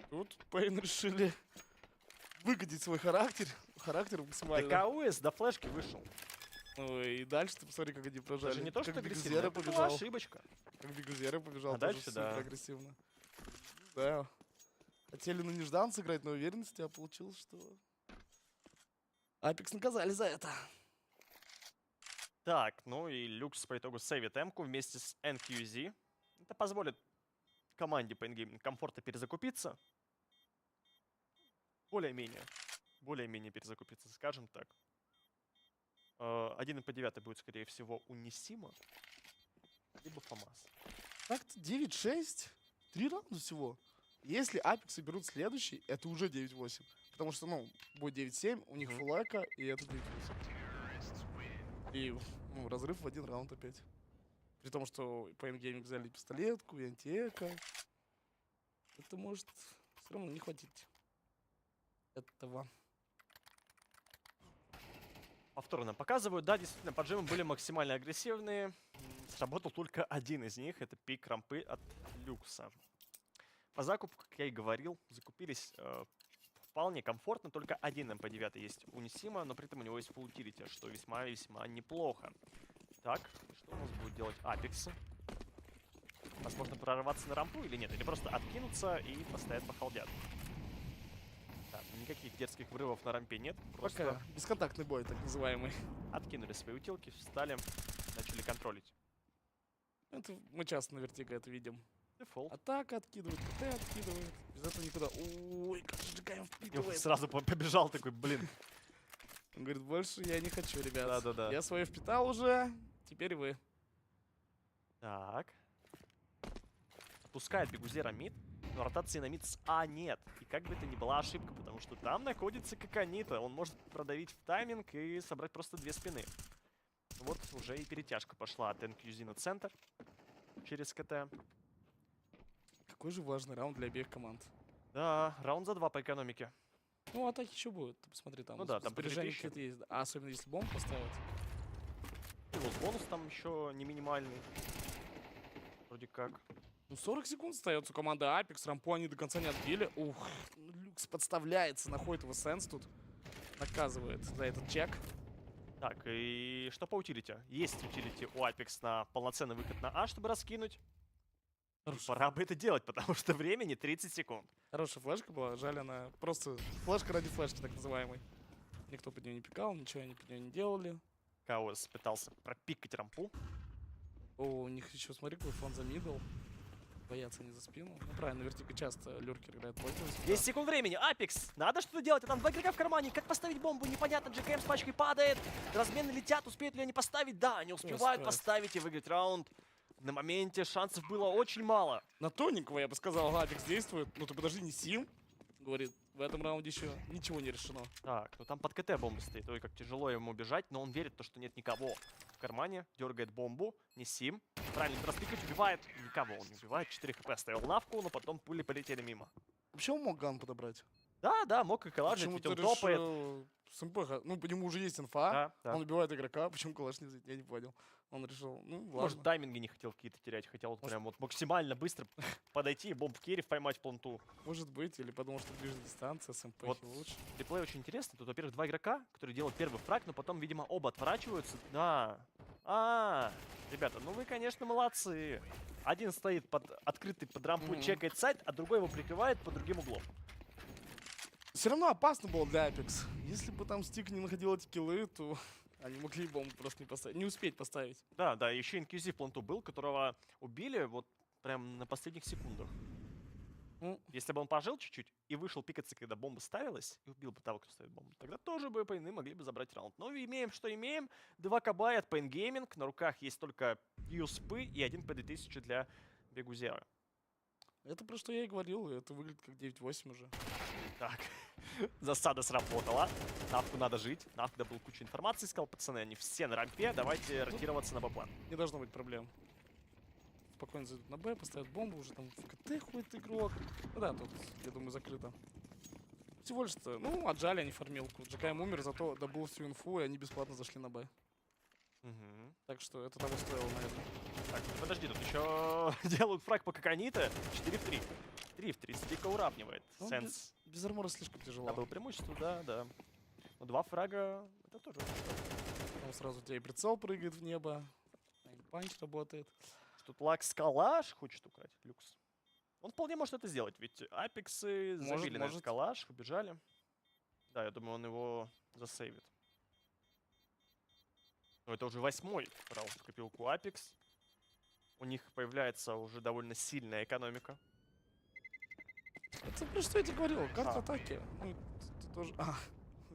тут Пейн решили выгодить свой характер. Характер максимально. ДКУС до флешки вышел. Ну и дальше ты посмотри, как они прожали. Даже не то, что как агрессивно, Бигузера это была побежал. ошибочка. Как Бигузера побежал. А тоже дальше, супер да. агрессивно. Да. Хотели на неждан сыграть, на уверенности, а получилось, что... Апекс наказали за это. Так, ну и Люкс по итогу сейвит М-ку вместе с NQZ. Это позволит команде по ингеймингу комфортно перезакупиться. Более-менее перезакупиться, скажем так. 1 по 9 будет, скорее всего, унесимо. Либо ФАМАС. Так-то 9-6. 3 раунда всего. Если Апексы берут следующий, это уже 9-8. Потому что, ну, будет 9-7, у них фулл эко, и это 9-8. И, ну, разрыв в 1 раунд опять. При том, что по ингеймингу взяли пистолетку, и антиэко. Это может все равно не хватить этого. Повторно показывают. Да, действительно, поджимы были максимально агрессивные. Сработал только один из них. Это пик рампы от Люкса. По закупу, как я и говорил, закупились вполне комфортно. Только один МП-9 есть у Несима, но при этом у него есть фулл утилити, что весьма-весьма неплохо. Так, что у нас будет делать Апекс? Возможно, прорваться на рампу или нет? Или просто откинуться и постоять похолдят? Так, никаких дерзких врывов на рампе нет. Просто Пока бесконтактный бой, так называемый. откинули свои утилки, встали, начали контролить. Это мы часто на вертига это видим. Дефолт. Атака откидывает, КТ откидывает. Без этого никуда. Ой, как же ЖКМ И впитывает. сразу побежал такой, блин. Он говорит, больше я не хочу, ребят. Да-да-да. Я свое впитал уже, теперь вы. Так. Пускает Бегузера мид, но ротации на мид с А нет. И как бы это ни была ошибка, потому что там находится Коконита. Он может продавить в тайминг и собрать просто 2 спины. Вот уже и перетяжка пошла от NQZ на центр через КТ. Какой же важный раунд для обеих команд. Да, раунд за 2 по экономике. Ну, атаки еще будут. Ты посмотри, там Ну да, там сбережения 3000. какие-то есть. А особенно если бомб поставят. И вот бонус там еще не минимальный. Вроде как. Ну, 40 секунд остается у команды Апекс. Рампу они до конца не отбили. Ух, ну, Люкс подставляется, находит его сенс тут. Наказывает за этот чек. Так, и что по утилити? Есть утилити у Apex на полноценный выход на А, чтобы раскинуть. Пора бы это делать, потому что времени 30 секунд. Хорошая флешка была, жаль, она просто флешка ради флешки, так называемой. Никто под нее не пикал, ничего они под нее не делали. Каос пытался пропикать рампу. О, у них еще, смотри, какой фон за мидл. Боятся они за спину. Ну, правильно, вертика часто люркер играет пользуется. 10 секунд времени. Apex, надо что-то делать. А там 2 игрока в кармане. Как поставить бомбу? Непонятно. GKM с пачкой падает. Размены летят. Успеют ли они поставить? Да, они успевают Успевают. поставить и выиграть раунд. На моменте шансов было очень мало. На тоненького, я бы сказал, Апекс действует. Ну ты подожди, не Сим. Говорит, в этом раунде еще ничего не решено. Так, ну там под КТ бомба стоит. Ой, как тяжело ему бежать, но он верит в то, что нет никого в кармане. Дергает бомбу. Не Сим. Правильно, распикать, убивает. Никого он не убивает. 4 хп стоял лавку, но потом пули полетели мимо. Вообще он мог ган подобрать. Да, мог и калашить, ведь он топает. с МП, ну по нему уже есть инфа. Да. Он убивает игрока, почему калаш не взять, я не понял. Он решил, ну ладно. Может, тайминги не хотел какие-то терять, хотел вот прям вот максимально быстро подойти и бомб керри поймать в планту. Может быть, или потому что ближе дистанция, с МП Вот. лучше. Реплей очень интересный. Тут, во-первых, 2 игрока, которые делают первый фраг, но потом, видимо, оба отворачиваются. Да. Ребята, ну вы, конечно, молодцы. Один стоит под открытый под рампу, чекает сайт, а другой его прикрывает по другим углом. Все равно опасно было для Apex. Если бы там Стик не находил эти киллы, то они могли бомбу просто не поставить, не успеть поставить. Да, еще инквизив в планту был, которого убили вот прям на последних секундах. Ну, Если бы он пожил чуть-чуть и вышел пикаться, когда бомба ставилась, и убил бы того, кто ставит бомбу, тогда тоже бы пейны могли бы забрать раунд. Но имеем, что имеем. 2 кабая от Pain Gaming. На руках есть только юспы и 1 по 2000 для Бегузера. это про что я и говорил, и это выглядит как 9-8 уже. Так, засада сработала. Навку надо жить. Навк добыл кучу информации, сказал, пацаны, они все на рампе, давайте ротироваться на Б-план. Не должно быть проблем. Спокойно зайдут на Б, поставят бомбу, уже там в КТ ходит игрок. Ну да, тут, я думаю, закрыто. Всего лишь-то, ну, отжали они фармилку. ЖКМ умер, зато добыл всю инфу, и они бесплатно зашли на Б. Так что это того стоило, наверное. Так, подожди, тут еще делают фраг по Коконита. 4 в 3. 3 в 3. Стика уравнивает. Ну, Сенс. Без армора слишком тяжело. Да, было преимущество, да. Но 2 фрага, это тоже. Там сразу у тебя и прицел прыгает в небо, панч работает. Тут Лакс калаш хочет украть, Люкс. Он вполне может это сделать, ведь апексы забили на этот калаш, убежали. Да, я думаю, он его засейвит. Но это уже 8-й раунд в копилку Apex. У них появляется уже довольно сильная экономика. Это про что я тебе говорил? Карта атаки. Ну, ты тоже...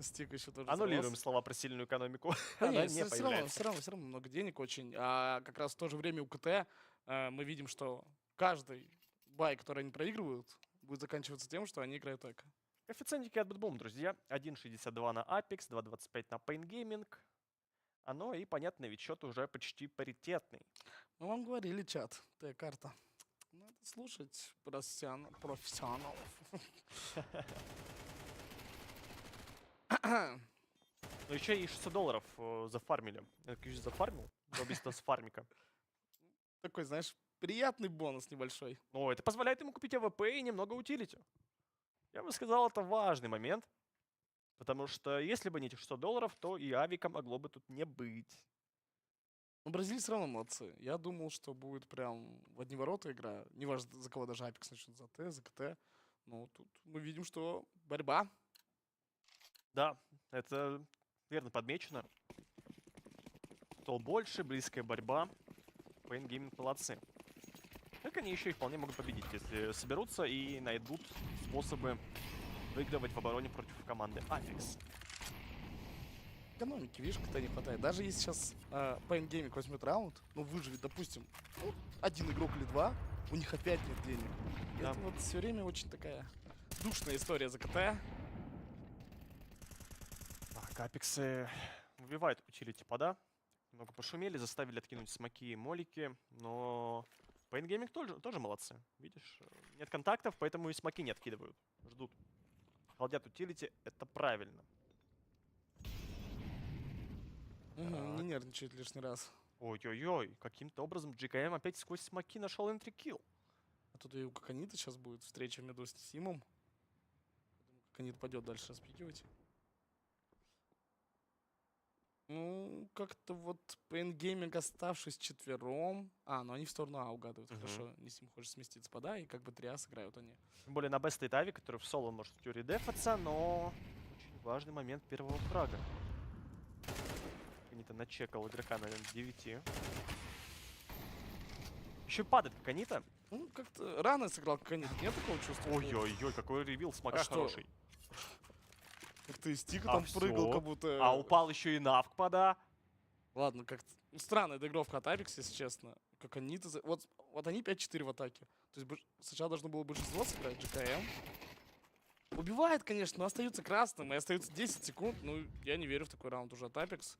Стик еще тоже Аннулируем слова про сильную экономику. Да Она нет, не все равно много денег очень. А как раз в то же время у КТ мы видим, что каждый бай, который они проигрывают, будет заканчиваться тем, что они играют эко. Коэффициентики от Бэтбум, друзья. 1.62 на Apex, 2.25 на Pain Gaming. Оно и, понятно, ведь счет уже почти паритетный. Мы вам говорили, чат, карта. Надо слушать профессионалов. Но еще и $600 зафармили. Я еще зафармил до убийства с фармика. Такой, знаешь, приятный бонус небольшой. Но это позволяет ему купить АВП и немного утилити. Я бы сказал, это важный момент. Потому что если бы не эти $600, то и авика могло бы тут не быть. Но бразильцы все равно молодцы. Я думал, что будет прям в одни ворота игра. Неважно, за кого даже Apex начнет, за Т, за КТ. Но тут мы видим, что борьба. Да, это верно подмечено. Кто больше, близкая борьба. Pain Gaming молодцы. Так они еще и вполне могут победить, если соберутся и найдут способы выигрывать в обороне против команды Apex. Экономики, видишь, КТ не хватает. Даже если сейчас Pain Gaming возьмет раунд, ну выживет, допустим, один игрок или два, у них опять нет денег. Да. Это вот все время очень такая душная история за КТ. Так, Апексы выбивают утилити пода. Немного пошумели, заставили откинуть смоки и молики, но Pain Gaming тоже молодцы. Видишь, нет контактов, поэтому и смоки не откидывают. Ждут. Холодят утилити, это правильно. Не нервничает лишний раз. Ой-ой-ой, каким-то образом GKM опять сквозь смоки нашел энтри-килл. А тут и у Коконита сейчас будет встреча между с Симом. Коконит пойдет дальше распикивать. Ну, как-то вот Pain Gaming, оставшись четвером... ну они в сторону А угадывают. Хорошо, Нисим хочет сместиться пода, и как бы триас играют они. Тем более на Б стоит Ави, который в соло может Кюри дефаться, но очень важный момент первого фрага. Коконита начекал игрока на 9. Еще падает Коконита. Ну, как-то рано сыграл Коконит, нет такого чувства? Ой-ой-ой, какой ревил смока хороший. Как-то из стика там прыгал, как будто... А упал еще и навк пода. Ладно, как-то странная доигровка от Apex, если честно. Как они... Вот они 5-4 в атаке. То есть сначала должно было большинство сыграть, GKM. Убивает, конечно, но остается красным, и остается 10 секунд. Ну, я не верю в такой раунд уже от Apex.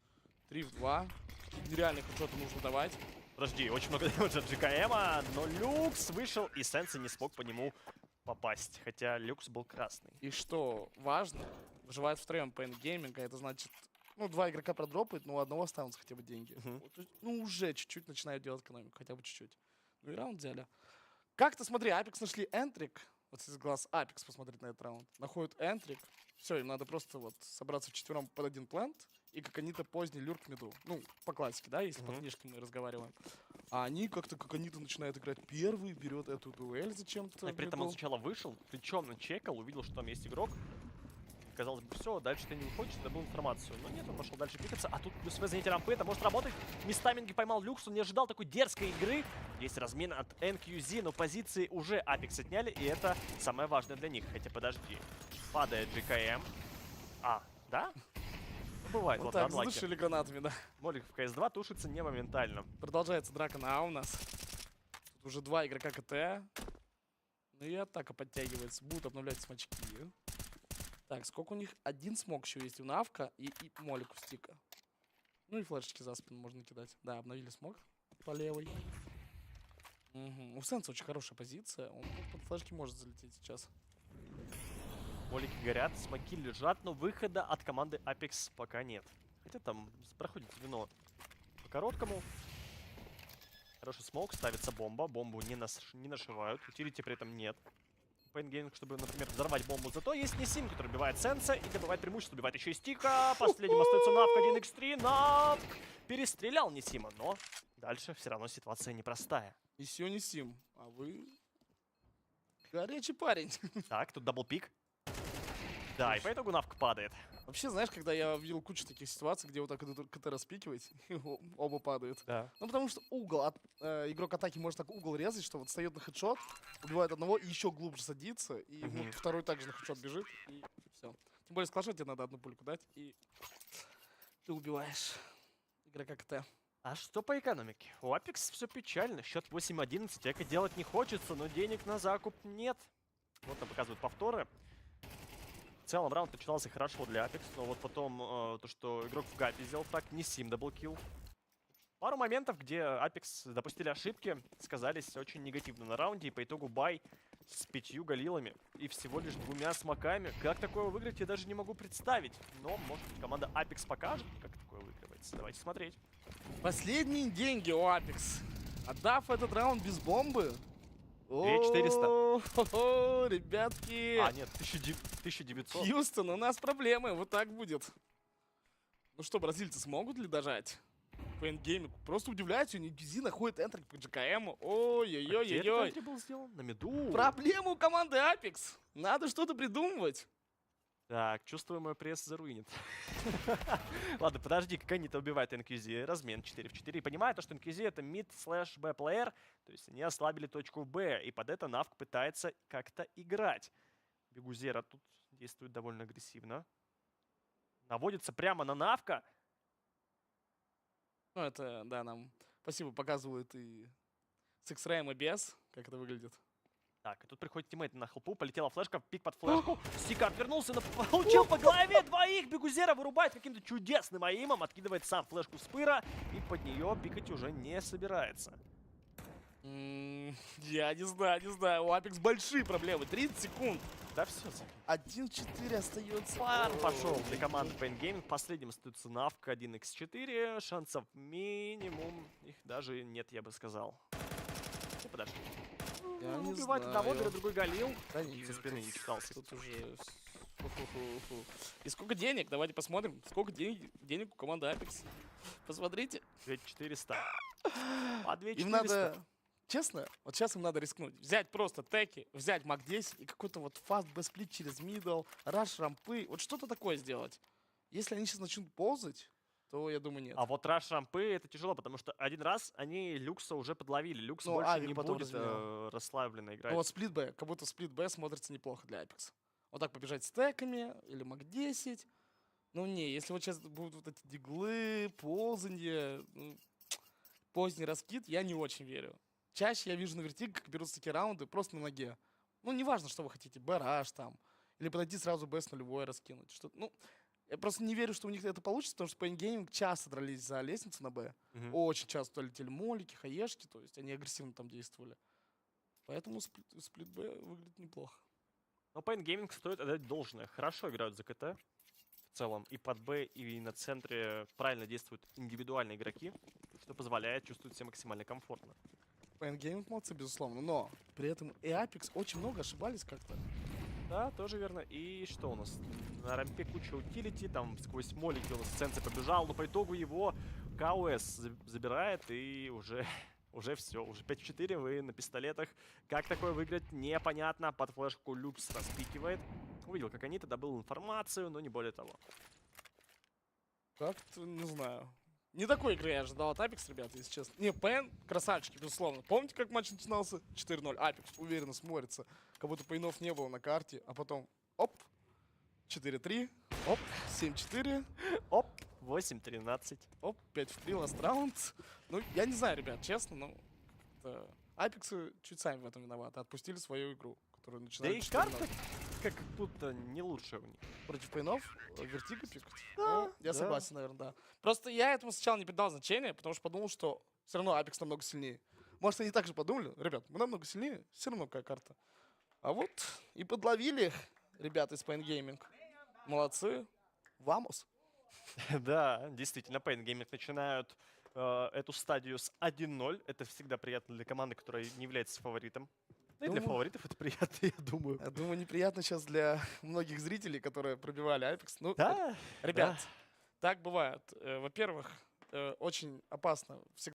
3 в 2. Какие-то нереальные хедшоты нужно давать. Подожди, очень много демеджа от GKM, но Люкс вышел, и Сенси не смог по нему попасть. Хотя Люкс был красный. И что важно, выживает втроем Pain Gaming, а это значит, ну, 2 игрока продропают, но у одного останутся хотя бы деньги. Ну, уже чуть-чуть начинают делать экономику, хотя бы чуть-чуть. Ну и раунд взяли. Как-то, смотри, Apex нашли энтрик. Вот из глаз Apex посмотреть на этот раунд. Находят энтрик. Все, им надо просто вот собраться вчетвером под один плент. И как они-то поздний люрк в миду. Ну, по классике, да, если по книжкам мы разговариваем. А они как-то, как они-то начинают играть первый, берет эту дуэль зачем-то. И при этом он сначала вышел, причем начекал, увидел, что там есть игрок. Казалось бы, все, дальше ты не уходишь, добыл информацию. Но нет, он пошел дальше пикаться. А тут плюс занятие рампы, это может работать. Мистайминги поймал Люкс, он не ожидал такой дерзкой игры. Есть размен от NQZ, но позиции уже Apex отняли, и это самое важное для них. Хотя, подожди, падает GKM. Да? Ну, бывает, Вот вот так, анлаки. задушили гранатами, да. Молик в КС-2 тушится не моментально. Продолжается драка на А у нас. Тут уже 2 игрока КТ. Ну и атака подтягивается. Будут обновлять смачки. Так, сколько у них? Один смог еще есть у Навка и Молик у стика. Ну и флешечки за спину можно кидать. Да, обновили смог по левой. У Сенса очень хорошая позиция. Он под флешки может залететь сейчас. Молики горят, смоки лежат, но выхода от команды Apex пока нет. Хотя там проходит звено по короткому. Хороший смок, ставится бомба. Бомбу не нашивают. Утилити при этом нет. Pain Gaming, чтобы, например, взорвать бомбу. Зато есть Нисим, который убивает Сенса и добывает преимущество. Убивает еще и стика. Последним остается Навк 1x3. Навк перестрелял Нисима, но дальше все равно ситуация непростая. И все Нисим. А вы... Горячий парень. Так, тут даблпик. Да, и по итогу навка падает. Вообще, знаешь, когда я видел кучу таких ситуаций, где вот так КТ распикивать, и оба падают. Да. Ну, потому что угол, игрок атаки может так угол резать, что вот встает на хедшот, убивает одного и еще глубже садится, и вот второй также на хедшот бежит, и все. Тем более с клаша тебе надо одну пульку дать, и ты убиваешь игрока КТ. А что по экономике? У Apex все печально. Счет 8-11. Эко делать не хочется, но денег на закуп нет. Вот нам показывают повторы. В целом раунд начинался хорошо для Apex, но вот потом то, что игрок в гапе сделал так, не сим даблкил. Пару моментов, где Apex допустили ошибки, сказались очень негативно на раунде, и по итогу бай с 5 галилами и всего лишь 2 смоками. Как такое выиграть, я даже не могу представить. Но, может быть, команда Apex покажет, как такое выигрывается. Давайте смотреть. Последние деньги у Apex. Отдав этот раунд без бомбы. 2400. О, ребятки. А, нет, 1900. Хьюстон, у нас проблемы. Вот так будет. Ну что, бразильцы смогут ли дожать? По эндгеймику. Просто удивляюсь, у них Киви находит энтрик по GKM. Ой-ой-ой-ой-ой. Где был сделан? На миду. Проблема у команды Apex. Надо что-то придумывать. Так, чувствую, мой пресс заруинит. Ладно, подожди, как они-то убивают NQZ. Размен 4 в 4. И понимаю, то, что NQZ это mid/B плеер, то есть они ослабили точку Б, и под это Навк пытается как-то играть. Бегузера тут действует довольно агрессивно. Наводится прямо на Навка. Ну, это, да, нам спасибо показывают и с X-Ray и без, как это выглядит. Так, и тут приходит тиммейт на хелпу, полетела флешка, пик под флешку. Стика отвернулся, но получил по голове двоих. Бегузера вырубает каким-то чудесным аимом, откидывает сам флешку с пыра, и под нее пикать уже не собирается. Я не знаю, у Apex большие проблемы. 30 секунд. Да все. 1-4 остается. План пошел для команды Pain Gaming. Последним остается Навка 1x4. Шансов минимум. Их даже нет, я бы сказал. Ну, подожди. Я не Убивает знаю. одного, другой галил. Да не Со спины не читался. Тут уже... И сколько денег? Давайте посмотрим, сколько денег у команды Apex. Посмотрите. 2400. А 2400. Им надо... Честно, вот сейчас им надо рискнуть. Взять просто теки, взять мак 10 и какой-то вот фаст бэсплит через мидл, раш рампы. Вот что-то такое сделать. Если они сейчас начнут ползать, то я думаю, нет. А вот раш рампы это тяжело, потому что один раз они Люкса уже подловили. Люкс Ну, больше Авик не потом будет разменял. расслабленно играть. Ну вот сплит Б, как будто сплит Б смотрится неплохо для Apex. Вот так побежать с теками или мак 10. Ну не, если вот сейчас будут вот эти диглы, ползанье, поздний раскид, я не очень верю. Чаще я вижу на вертиге, как берутся такие раунды просто на ноге. Ну, неважно, что вы хотите, Б-раш там. Или подойти сразу Б с нулевой раскинуть. Что ну, я просто не верю, что у них это получится, потому что Pain Gaming часто дрались за лестницу на Б. Очень часто туда летели молики, хаешки, то есть они агрессивно там действовали. Поэтому сплит Б выглядит неплохо. Но Pain Gaming стоит отдать должное. Хорошо играют за КТ в целом. И под Б, и на центре правильно действуют индивидуальные игроки, что позволяет чувствовать себя максимально комфортно. Pain Gaming молодцы, безусловно, но при этом и Apex очень много ошибались как-то. Да, тоже верно. И что у нас? На рампе куча утилити, там сквозь молики он с центра побежал, но по итогу его КОС забирает, и уже все. Уже 5-4 вы на пистолетах. Как такое выиграть, непонятно. Под флешку Люкс распикивает. Увидел, как они, тогда добыл информацию, но не более того. Как-то, не знаю. Не такой игры я ожидал от Apex, ребята, если честно. Не, Пен, красавчики, безусловно. Помните, как матч начинался? 4-0. Apex уверенно смотрится. Как будто пейнов не было на карте. А потом, оп, 4-3, оп, 7-4, Оп, 8-13. оп, 5-3, last раунд. Ну, я не знаю, ребят, честно, но Apex чуть сами в этом виноваты. Отпустили свою игру, которую Да начинали и 4-0. карта как будто не лучшая у них. Против пейнов вертига пикать. Да, Ну, я да. согласен, наверное, да. Просто я этому сначала не придал значения, потому что подумал, что все равно Apex намного сильнее. Может, они так же подумали, ребят, мы намного сильнее, все равно какая карта. А вот и подловили их ребята из Pain Gaming. Молодцы. Вамос. Да, действительно, Pain Gaming начинают эту стадию с 1-0. Это всегда приятно для команды, которая не является фаворитом. Ну и для Думаю- фаворитов это приятно, я думаю. Я думаю, неприятно сейчас для многих зрителей, которые пробивали Apex. Ну, Да, ребят, так бывает. Во-первых, очень опасно всегда